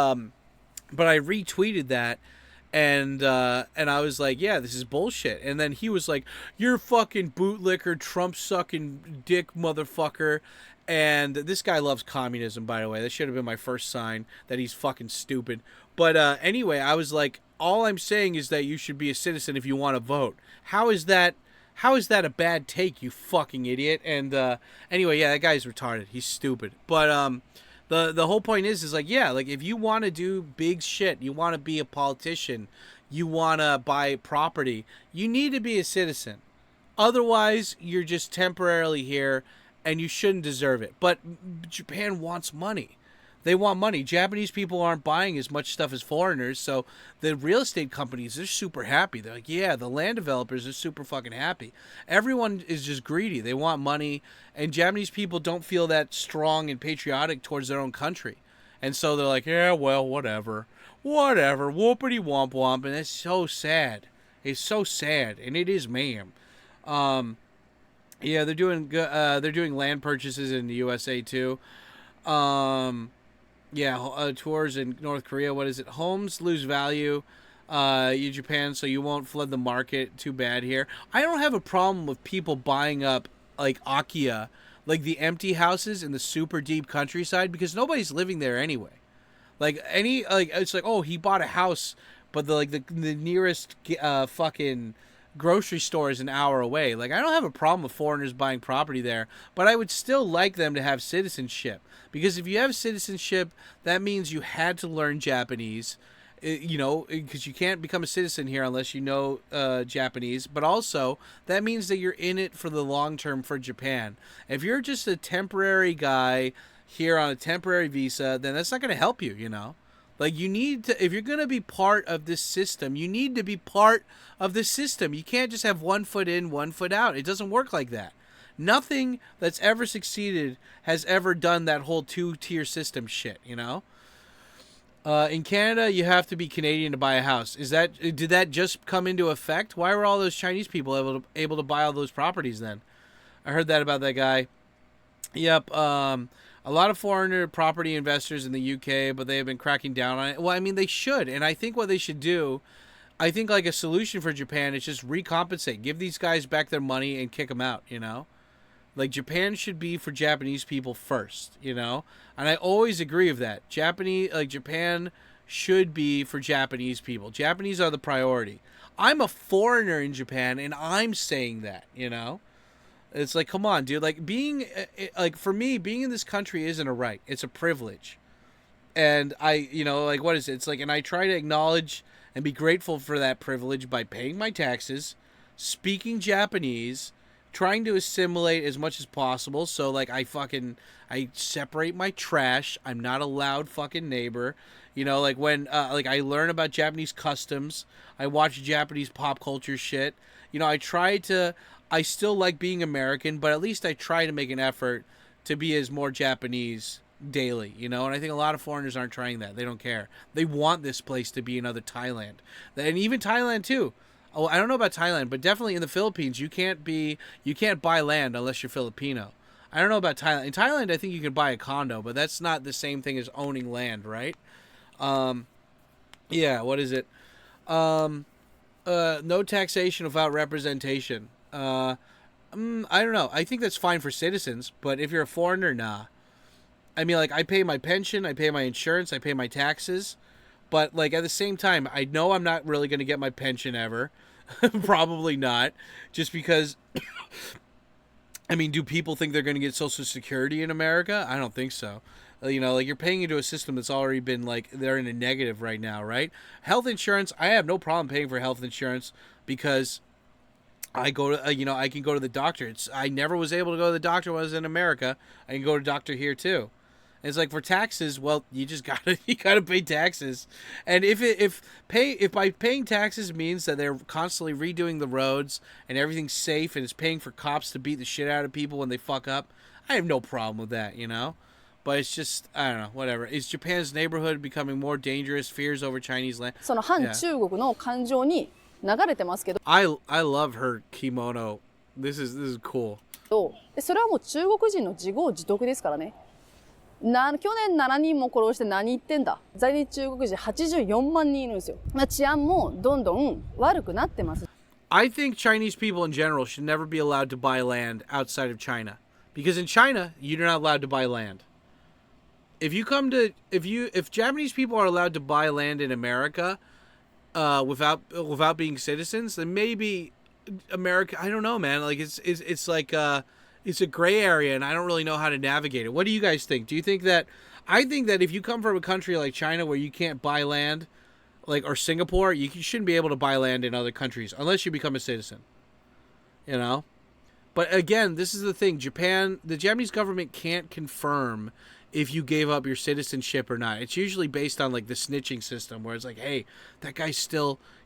A: but I retweeted that, and I was like, yeah, this is bullshit. And then he was like, you're fucking bootlicker, Trump-sucking dick motherfucker. And this guy loves communism, by the way. That should have been my first sign that he's fucking stupid. But anyway, I was like, all I'm saying is that you should be a citizen if you want to vote. How is that a bad take, you fucking idiot? And anyway, yeah, that guy's retarded. He's stupid. But The whole point is like, yeah, like if you want to do big shit, you want to be a politician, you want to buy property, you need to be a citizen. Otherwise, you're just temporarily here and you shouldn't deserve it. But Japan wants money. They want money. Japanese people aren't buying as much stuff as foreigners, so the real estate companies, they're super happy. They're like, yeah, the land developers are super fucking happy. Everyone is just greedy. They want money, and Japanese people don't feel that strong and patriotic towards their own country. And so they're like, yeah, well, whatever, whoopity womp womp, and it's so sad. It's so sad, and it is, ma'am. Yeah, they're doing land purchases in the USA too. Yeah, tours in North Korea. What is it? Homes lose value in Japan, so you won't flood the market too bad here. I don't have a problem with people buying up like akiya, like the empty houses in the super deep countryside, because nobody's living there anyway. It's like, oh, he bought a house, but the nearest fucking grocery store is an hour away. Like, I don't have a problem with foreigners buying property there, but I would still like them to have citizenship, because if you have citizenship, that means you had to learn Japanese, because you can't become a citizen here unless you know Japanese, but also that means that you're in it for the long term for Japan. If you're just a temporary guy here on a temporary visa, then that's not going to help you, Like, you need to, if you're going to be part of this system, you need to be part of the system. You can't just have 1 foot in, 1 foot out. It doesn't work like that. Nothing that's ever succeeded has ever done that whole 2-tier system shit, In Canada, you have to be Canadian to buy a house. Did that just come into effect? Why were all those Chinese people able to buy all those properties then? I heard that about that guy. Yep. A lot of foreigner property investors in the UK, but they have been cracking down on it. Well, I mean, they should. And I think what they should do, I think like a solution for Japan is just recompensate. Give these guys back their money and kick them out, you know? Like, Japan should be for Japanese people first, you know? And I always agree with that. Japan should be for Japanese people. Japanese are the priority. I'm a foreigner in Japan, and I'm saying that, you know? It's like, come on, dude. Like, for me, being in this country isn't a right. It's a privilege. And what is it? It's like, and I try to acknowledge and be grateful for that privilege by paying my taxes, speaking Japanese, trying to assimilate as much as possible. So, like, I separate my trash. I'm not a loud fucking neighbor. You know, like, when, I learn about Japanese customs. I watch Japanese pop culture shit. You know, I still like being American, but at least I try to make an effort to be as more Japanese daily, you know? And I think a lot of foreigners aren't trying that. They don't care. They want this place to be another Thailand. And even Thailand, too. Oh, I don't know about Thailand, but definitely in the Philippines, you can't buy land unless you're Filipino. I don't know about Thailand. In Thailand, I think you can buy a condo, but that's not the same thing as owning land, right? Yeah, what is it? No taxation without representation. I don't know. I think that's fine for citizens, but if you're a foreigner, nah. I mean, like, I pay my pension, I pay my insurance, I pay my taxes, but, like, at the same time, I know I'm not really going to get my pension ever. Probably not. Just because, I mean, do people think they're going to get Social Security in America? I don't think so. You know, like, you're paying into a system that's already been, like, they're in a negative right now, right? Health insurance, I have no problem paying for health insurance because I go to, I can go to the doctor. I never was able to go to the doctor when I was in America. I can go to the doctor here too. And it's like, for taxes, well, you just gotta pay taxes. And if by paying taxes means that they're constantly redoing the roads and everything's safe and it's paying for cops to beat the shit out of people when they fuck up, I have no problem with that, you know? But it's just, I don't know, whatever. Is Japan's neighborhood becoming more dangerous? Fears over Chinese land?
Q: その反中国の感情に流れてますけど。
A: I love her kimono. This is cool.
Q: それはもう中国人の自業自得ですからね。去年7人も殺して何言ってんだ。在日中国人84万人いるんですよ。治安もどんどん悪くなってます。
A: I think Chinese people in general should never be allowed to buy land outside of China. Because in China, you're not allowed to buy land. If Japanese people are allowed to buy land in America, without being citizens, then maybe America, I don't know, man. Like, it's like it's a gray area, and I don't really know how to navigate it. What do you guys think? Do you think that? I think that if you come from a country like China where you can't buy land, like, or Singapore, you shouldn't be able to buy land in other countries unless you become a citizen. You know? But again, this is the thing. The Japanese government can't confirm if you gave up your citizenship or not. It's usually based on, like, the snitching system where it's like, hey, that guy's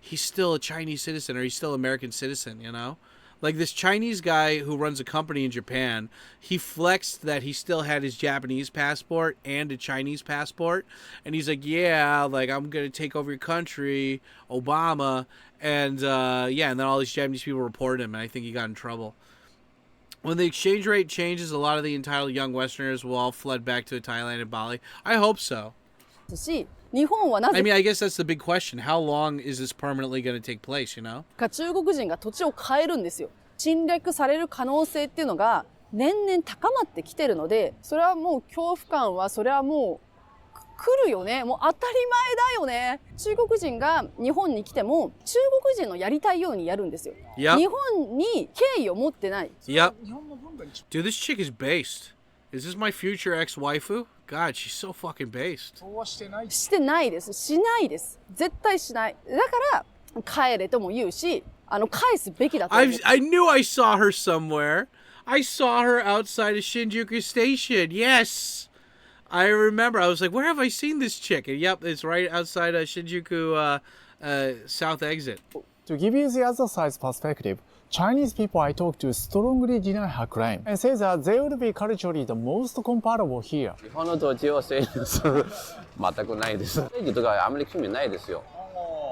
A: he's still a Chinese citizen, or he's still an American citizen, you know? Like, this Chinese guy who runs a company in Japan, he flexed that he still had his Japanese passport and a Chinese passport. And he's like, yeah, like, I'm going to take over your country, Obama. And, and then all these Japanese people reported him, and I think he got in trouble. When the exchange rate changes, a lot of the entitled young Westerners will all flood back to Thailand and Bali. I hope so. I mean, I guess that's the big question. How long is this permanently going to take place, you know?
Q: 中国人が土地を変えるんですよ。侵略される可能性っていうのが年々高まってきてるので、それはもう恐怖感はそれはもう来るよね。もう当たり前だよね。中国人が日本に来ても中国人のやりたいようにやるんですよ。
A: Yep.
Q: 日本に敬意を持ってない。
A: Yep. Dude, this chick is based. Is this my future ex-waifu? God, she's so fucking based.
Q: してないです。しないです。絶対しない。だから帰れとも言うし、返すべきだと思う。
A: I knew I saw her somewhere. I saw her outside of Shinjuku Station. Yes. I remember. I was like, where have I seen this chick? And yep, it's right outside Shinjuku South exit.
B: To give you the other side's perspective, Chinese people I talk to strongly deny her claim and say that they would be culturally the most compatible here.
R: 日本の土地を整理する全くないです。政治とかあまり興味ないですよ。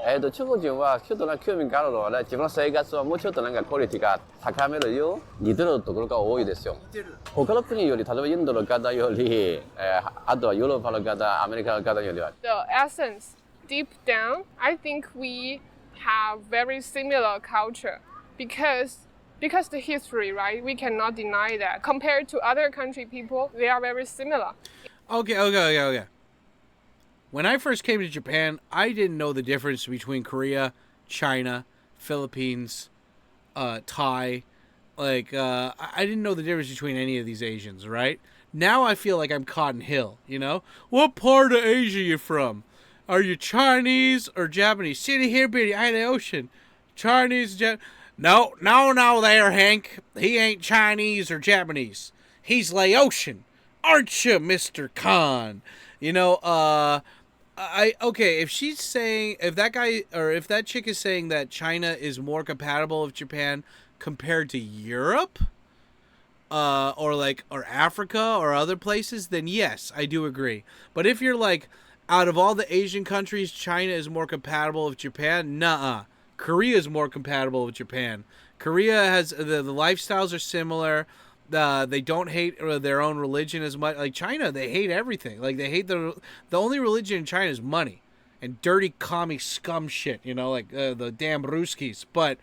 R: 中国人はちょっとなんか興味があるのはね、自分の生活はもうちょっとなんかクオリティが高めるよう似てるところが多いですよ。他の国より、例えばインドの方より、あとはヨーロッパの方、アメリカの方よりは。
S: The essence, deep down, I think we have very similar culture because the history, right? We cannot deny that. Compared to other country people, they are very similar.
A: Okay. When I first came to Japan, I didn't know the difference between Korea, China, Philippines, Thai. I didn't know the difference between any of these Asians, right? Now I feel like I'm Cotton Hill, you know? What part of Asia you from? Are you Chinese or Japanese? City here, bitty, eye of the ocean. Chinese, No there, Hank. He ain't Chinese or Japanese. He's Laotian. Aren't you, Mr. Khan? You know, if that guy or if that chick is saying that China is more compatible with Japan compared to Europe, or Africa or other places, then yes, I do agree. But if you're like, out of all the Asian countries, China is more compatible with Japan, nuh-uh. Korea is more compatible with Japan. Korea has the lifestyles are similar. They don't hate their own religion as much. Like China, they hate everything. Like they hate the only religion in China is money and dirty commie scum shit. You know, like the damn Ruskies. But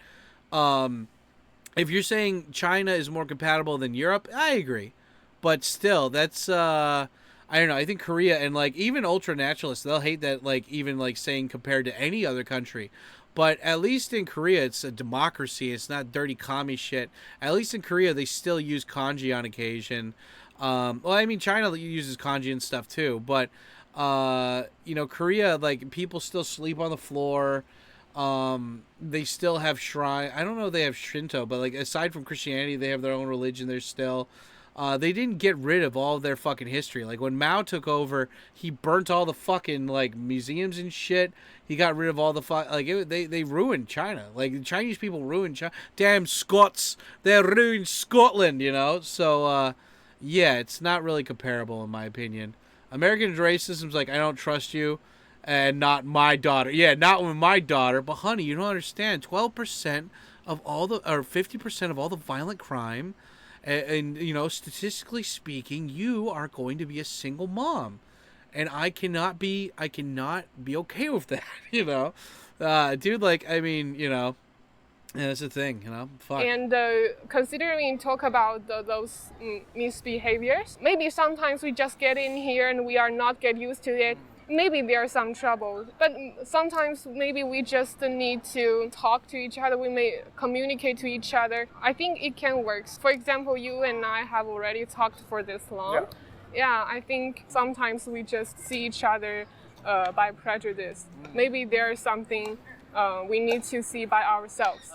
A: if you're saying China is more compatible than Europe, I agree. But still, that's I don't know. I think Korea and like even ultra nationalists, they'll hate that. Like even like saying compared to any other country. But at least in Korea, it's a democracy. It's not dirty commie shit. At least in Korea, they still use kanji on occasion. Well, I mean, China uses kanji and stuff too. But, you know, Korea, like, people still sleep on the floor. They still have shrine. I don't know if they have Shinto, but, like, aside from Christianity, they have their own religion. They're still... they didn't get rid of all of their fucking history. Like, when Mao took over, he burnt all the fucking, like, museums and shit. He got rid of all the they ruined China. Like, the Chinese people ruined China. Damn Scots. They ruined Scotland, you know? So, yeah, it's not really comparable, in my opinion. American racism's like, I don't trust you, and not my daughter. Yeah, not with my daughter. But, honey, you don't understand. 12% of all the, or 50% of all the violent crime... And you know, statistically speaking, you are going to be a single mom, and I cannot be okay with that. You know, dude. Like, I mean, you know, yeah, that's the thing. You know, fuck.
S: And considering talk about those misbehaviors, maybe sometimes we just get in here and we are not get used to it. Maybe there are some trouble, but sometimes maybe we just need to talk to each other. We may communicate to each other. I think it can work. For example, you and I have already talked for this long. Yeah, I think sometimes we just see each other by prejudice. Maybe there's something we need to see by ourselves.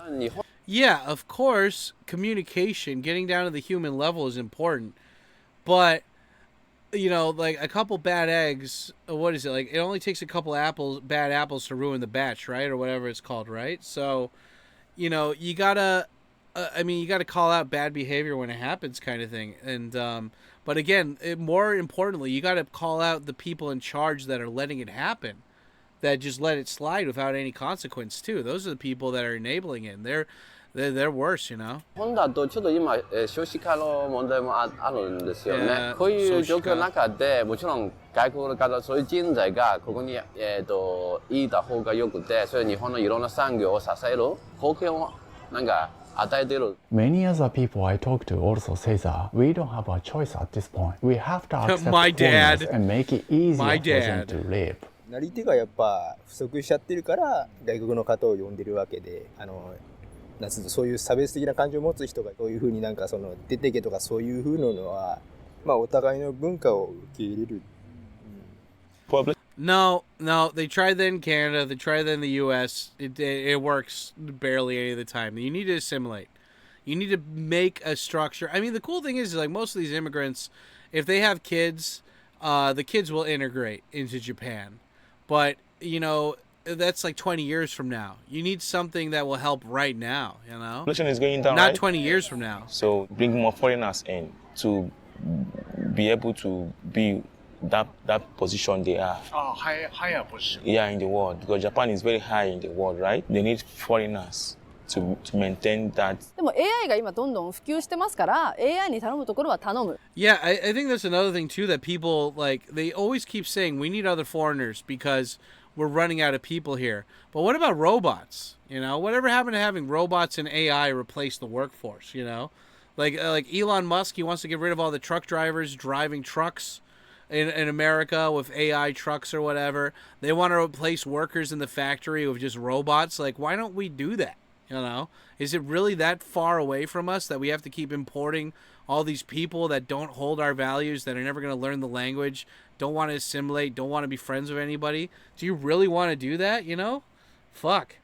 A: Yeah, of course, communication, getting down to the human level is important, but you know, like a couple bad eggs, what is it? Like, it only takes a couple bad apples to ruin the batch, right? Or whatever it's called, right? So, you know, you gotta, you gotta call out bad behavior when it happens, kind of thing. And, but again, more importantly, you gotta call out the people in charge that are letting it happen, that just let it slide without any consequence, too. Those are the people that are enabling it. And they're worse, you know.
R: 日本だとちょっと今少子化の問題もあるんですよね。こういう状況の中でもちろん外国の方そういう人材がここにいた方がよくて、それ日本のいろんな産業を支える貢献をなんか与えてる。
B: Many other people I talk to also say that we don't have a choice at this point. We have to accept foreigners and make it easier for them to live.
T: なり手がやっぱ不足しちゃってるから外国の方を呼んでるわけで、そういう差別的な感情を持つ人がこういうふうになんかその出てけとかそういうふうなのは、まあお互いの文化を受け入れる。
A: No, they tried that in Canada, they tried that in the U.S. It works barely any of the time. You need to assimilate. You need to make a structure. I mean, the cool thing is like most of these immigrants, if they have kids, the kids will integrate into Japan. But, you know, that's like 20 years from now. You need something that will help right now, you know?
U: Population is going down,
A: not
U: right?
A: 20 years from now.
U: So bring more foreigners in to be able to be that position they are.
K: Higher position.
U: Yeah, in the world, because Japan is very high in the world, right? They need foreigners to maintain that.
Q: でも AI が今どんどん普及してますから AI に頼むところは頼む。
A: Yeah, I think that's another thing too, that people, like, they always keep saying we need other foreigners because we're running out of people here. But what about robots? You know, whatever happened to having robots and AI replace the workforce, you know? Like Elon Musk, he wants to get rid of all the truck drivers driving trucks in America with AI trucks or whatever. They want to replace workers in the factory with just robots. Like, why don't we do that? You know, is it really that far away from us that we have to keep importing all these people that don't hold our values, that are never going to learn the language, don't want to assimilate, don't want to be friends with anybody? Do you really want to do that, you know? Fuck.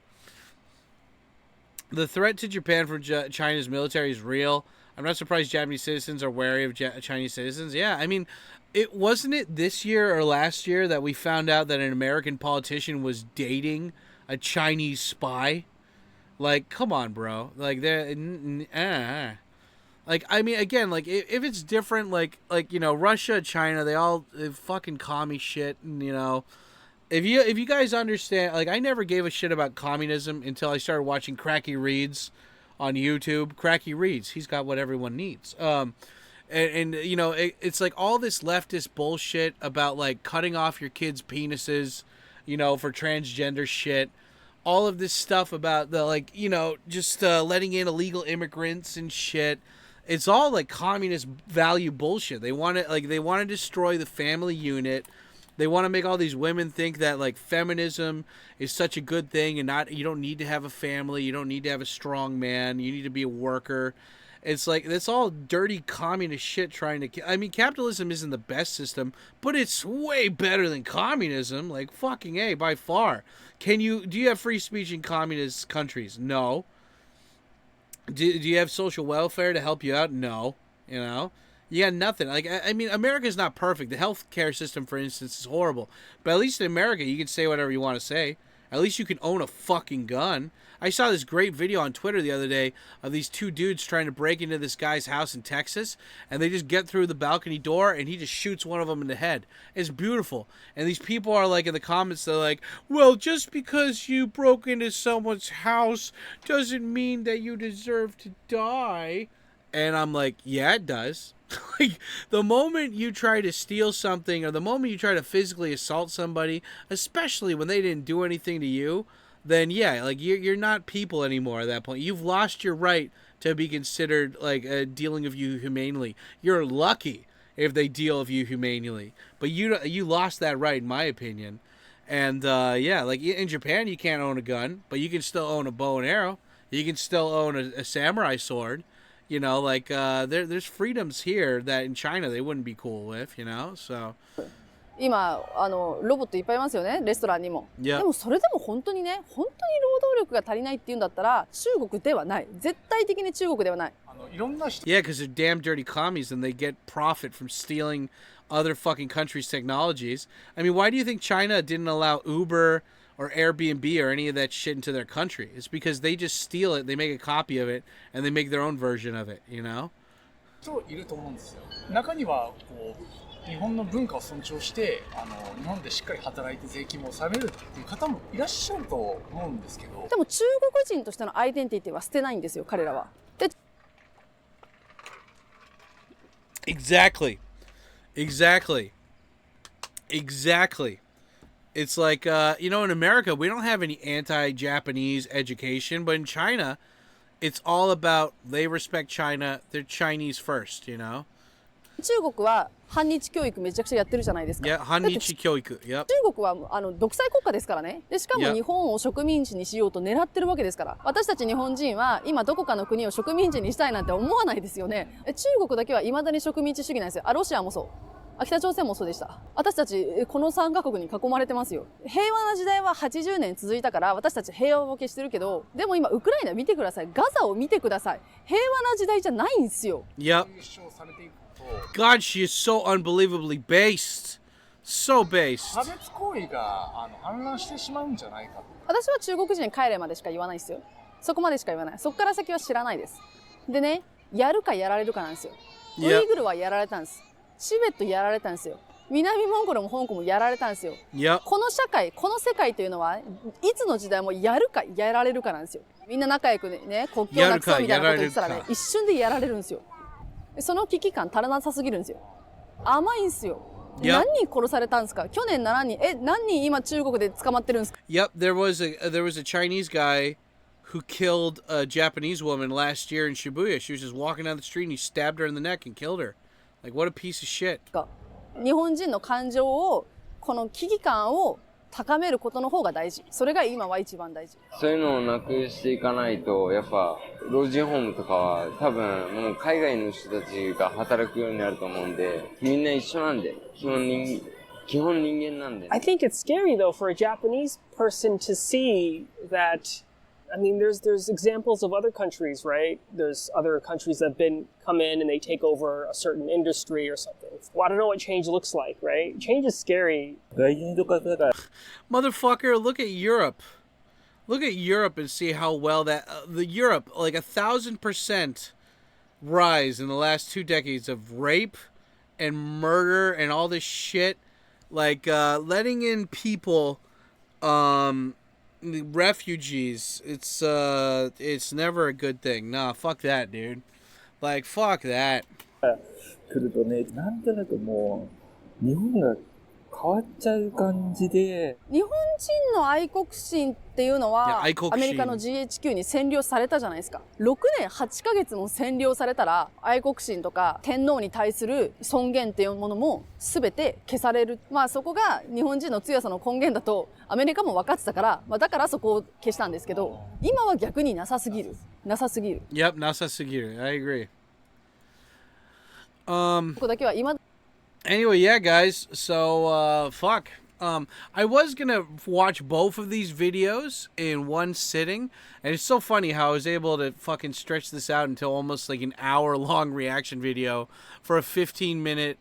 A: The threat to Japan from China's military is real. I'm not surprised Japanese citizens are wary of Chinese citizens. Yeah, I mean, wasn't it this year or last year that we found out that an American politician was dating a Chinese spy? Like, come on, bro. Like, like, I mean, again, like, if it's different, like, you know, Russia, China, they fucking commie shit, and, you know, if you guys understand, like, I never gave a shit about communism until I started watching Cracky Reads on YouTube. Cracky Reads, he's got what everyone needs. And you know, it's like all this leftist bullshit about, like, cutting off your kids' penises, you know, for transgender shit. All of this stuff about the, like, you know, just letting in illegal immigrants and shit. It's all like communist value bullshit. They want to destroy the family unit. They want to make all these women think that, like, feminism is such a good thing and you don't need to have a family. You don't need to have a strong man. You need to be a worker. It's like, that's all dirty communist shit trying to... I mean, capitalism isn't the best system, but it's way better than communism. Like, fucking A, by far. Do you have free speech in communist countries? No. Do you have social welfare to help you out? No. You know? You got nothing. Like, I mean, America's not perfect. The healthcare system, for instance, is horrible. But at least in America, you can say whatever you want to say. At least you can own a fucking gun. I saw this great video on Twitter the other day of these two dudes trying to break into this guy's house in Texas, and they just get through the balcony door, and he just shoots one of them in the head. It's beautiful. And these people are, like, in the comments, they're like, well, just because you broke into someone's house doesn't mean that you deserve to die. And I'm like, yeah, it does. Like, the moment you try to steal something, or the moment you try to physically assault somebody, especially when they didn't do anything to you, then yeah, like, you're not people anymore at that point. You've lost your right to be considered, like, dealing with you humanely. You're lucky if they deal with you humanely, but you lost that right, in my opinion. And yeah, like, in Japan, you can't own a gun, but you can still own a bow and arrow. You can still own a samurai sword. You know, like, there's freedoms here that in China they wouldn't be cool with, you know, so.
Q: 今ロボットいっぱいいますよね、レストランにも。でもそれでも本当にね、本当に労働力が足りないっていうんだったら中国ではない。絶対的に中国ではない。
K: いろんな人。
A: Yeah, because they're damn dirty commies and they get profit from stealing other fucking countries' technologies. I mean, why do you think China didn't allow Uber or Airbnb or any of that shit into their country? It's because they just steal it, they make a copy of it, and they make their own version of it, you know?
K: 人いると思うんですよ。中にはこう日本の文化を尊重して日本でしっかり働いて税金も納めるっていう方もいらっしゃると思うんですけど。
Q: でも中国人としてのアイデンティティは捨てないんですよ、彼らは。で
A: Exactly. It's like, you know, in America, we don't have any anti-Japanese education, but in China, it's all about they respect China, they're Chinese first, you know?
Q: 中国は反日教育めちゃくちゃやってるじゃないですか。
A: Yeah, 反日教育。Yep.
Q: 中国は独裁国家ですからね。でしかも日本を植民地にしようと狙ってるわけですから。私たち日本人は今どこかの国を植民地にしたいなんて思わないですよね。中国だけは未だに植民地主義なんですよ。ロシアもそう。北朝鮮もそうでした。私たちこの3カ国に囲まれてますよ。平和な時代は80年続いたから私たち平和ボケしてるけど、でも今ウクライナ見てください。ガザを見てください。平和な時代じゃないんですよ。
A: Yep. God, she is so unbelievably based. So based.
K: 差別行為が氾濫してしまうんじゃないかと。
Q: 私は中国人に帰れまでしか言わないですよ。そこまでしか言わない。そこから先は知らないです。でね、やるかやられるかなんですよ。ウイグルはやられたんです。チベットやられたんですよ。南モンゴルも香港もやられたんですよ。この社会、この世界というのはいつの時代もやるかやられるかなんですよ。みんな仲良くね、国境なくそうみたいなこと言ってたらね、一瞬でやられるんですよ。その危機感足らなさすぎるんですよ。甘いんですよ。何人殺されたんですか？去年7人。何人今中国で捕まってるんですか？
A: Yep, there was a Chinese guy who killed a Japanese woman last year in Shibuya. She was just walking down the street and he stabbed her in the neck and killed her. Like, what a piece of shit.
Q: 日本人の感情を、この危機感を高めることの方が大事。それが今は一番大事。
J: そういうのをなくしていかないと、やっぱ老人ホームとかは多分もう海外の人たちが働くようになると思うんで、みんな一緒なんで、基本人間なんで。
L: I think it's scary though for a Japanese person to see that. I mean, there's examples of other countries, right? There's other countries that come in and they take over a certain industry or something. Well, I don't know what change looks like, right? Change is scary.
A: Motherfucker, look at Europe. Look at Europe and see how well that the Europe, like 1,000% rise in the last 2 decades of rape and murder and all this shit. Like letting in people, refugees, it's never a good thing. Nah, fuck that, dude. Like, fuck that.
E: 来るとね、なんとなくもう日本が変わっちゃう感じで。
Q: 日本人の愛国心っていうのはアメリカの GHQ に占領されたじゃないですか。6年8ヶ月も占領されたら愛国心とか天皇に対する尊厳っていうものも全て消される。まあそこが日本人の強さの根源だとアメリカも分かってたから、だからそこを消したんですけど、今は逆になさすぎる。なさすぎる。
A: Yep, なさすぎる。I agree.
Q: ここだけは今。
A: Anyway, yeah, guys. So, fuck. I was gonna watch both of these videos in one sitting, and it's so funny how I was able to fucking stretch this out until almost like an hour-long reaction video for a 15-minute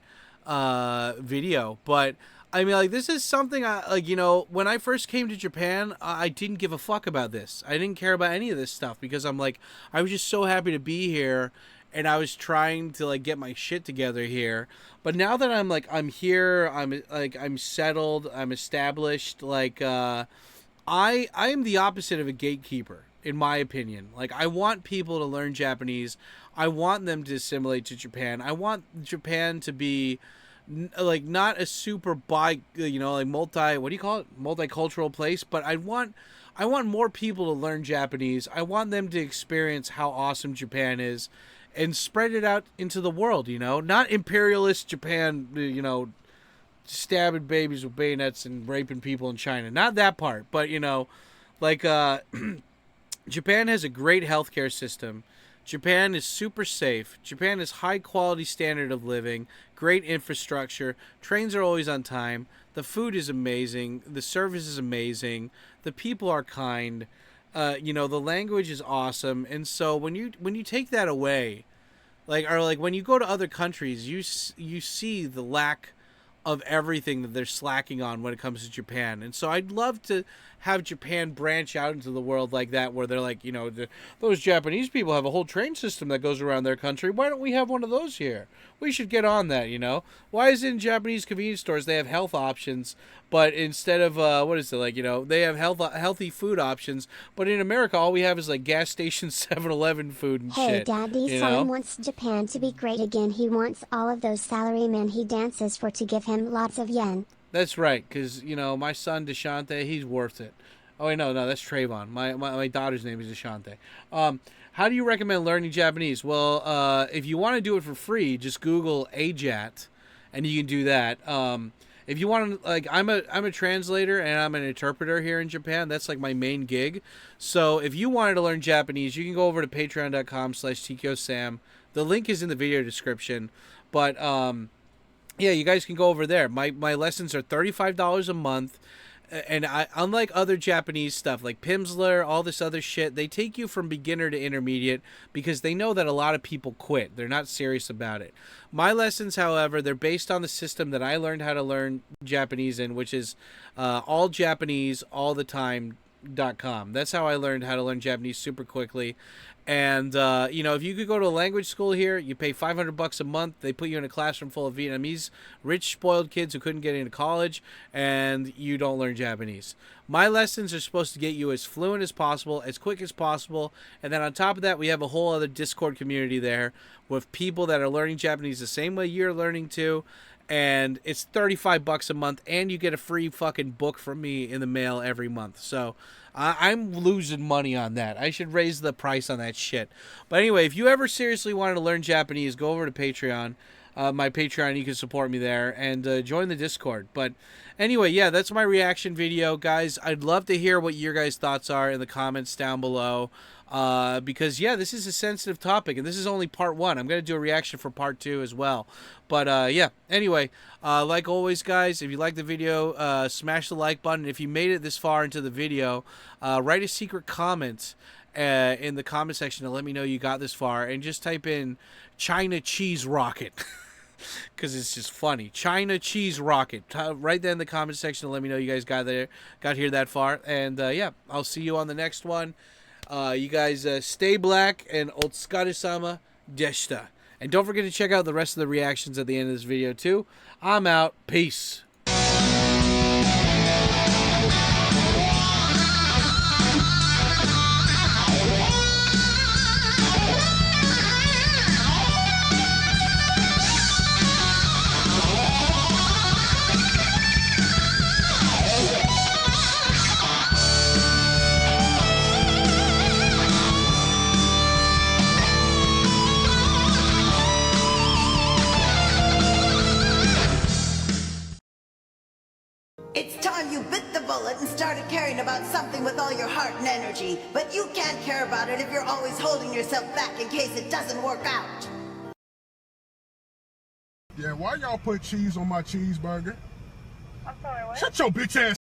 A: video. But I mean, like, this is something when I first came to Japan, I didn't give a fuck about this. I didn't care about any of this stuff because I was just so happy to be here. And I was trying to like get my shit together here, but now that I'm here, I'm settled, I'm established. I am the opposite of a gatekeeper, in my opinion. Like, I want people to learn Japanese. I want them to assimilate to Japan. I want Japan to be like not a super multicultural place, but I want more people to learn Japanese. I want them to experience how awesome Japan is. And spread it out into the world, not imperialist Japan, stabbing babies with bayonets and raping people in China. Not that part, but, Japan has a great healthcare system. Japan is super safe. Japan has high quality standard of living, great infrastructure. Trains are always on time. The food is amazing. The service is amazing. The people are kind. The language is awesome, and so when you take that away, when you go to other countries, you see the lack of everything that they're slacking on when it comes to Japan. And so I'd love to have Japan branch out into the world like that, where they're like, those Japanese people have a whole train system that goes around their country. Why don't we have one of those here? We should get on that, Why is it in Japanese convenience stores they have health options, but instead of, they have healthy food options, but in America all we have is like gas station 7-Eleven food and shit.
D: Hey, Daddy, Sam wants Japan to be great again. He wants all of those salarymen he dances for to give him lots of yen.
A: That's right, because, my son, Deshante, he's worth it. Oh, wait, no, that's Trayvon. My daughter's name is Deshante. How do you recommend learning Japanese? Well, if you want to do it for free, just Google AJAT, and you can do that. If you want to, I'm a translator and I'm an interpreter here in Japan. That's like my main gig. So if you wanted to learn Japanese, you can go over to patreon.com/TkyoSam. The link is in the video description. But, yeah, you guys can go over there. My lessons are $35 a month. and unlike other Japanese stuff like Pimsleur, all this other shit, they take you from beginner to intermediate because they know that a lot of people quit. They're not serious about it. My lessons, however, they're based on the system that I learned how to learn Japanese in, which is all Japanese, all the time.com. That's how I learned how to learn Japanese super quickly. And, you know, if you could go to a language school here, you pay $500 a month. They put you in a classroom full of Vietnamese, rich, spoiled kids who couldn't get into college, and you don't learn Japanese. My lessons are supposed to get you as fluent as possible, as quick as possible. And then on top of that, we have a whole other Discord community there with people that are learning Japanese the same way you're learning to. And it's $35 a month, and you get a free fucking book from me in the mail every month. So I'm losing money on that. I should raise the price on that shit. But anyway, if you ever seriously wanted to learn Japanese, go over to Patreon. My Patreon, you can support me there, and join the Discord. But anyway, yeah, that's my reaction video, guys. I'd love to hear what your guys' thoughts are in the comments down below. Because, yeah, this is a sensitive topic, and this is only part 1. I'm going to do a reaction for part 2 as well. But, yeah, anyway, like always, guys, if you like the video, smash the like button. If you made it this far into the video, write a secret comment in the comment section to let me know you got this far, and just type in China Cheese Rocket. Because it's just funny. China Cheese Rocket. Right there in the comment section to let me know you guys got here that far. And, yeah, I'll see you on the next one. You guys stay black, and Otsukaresama deshita. And don't forget to check out the rest of the reactions at the end of this video too. I'm out. Peace.
G: It's time you bit the bullet and started caring about something with all your heart and energy. But you can't care about it if you're always holding yourself back in case it doesn't work out.
V: Yeah, why y'all put cheese on my cheeseburger?
G: I'm sorry, what?
V: Shut your bitch ass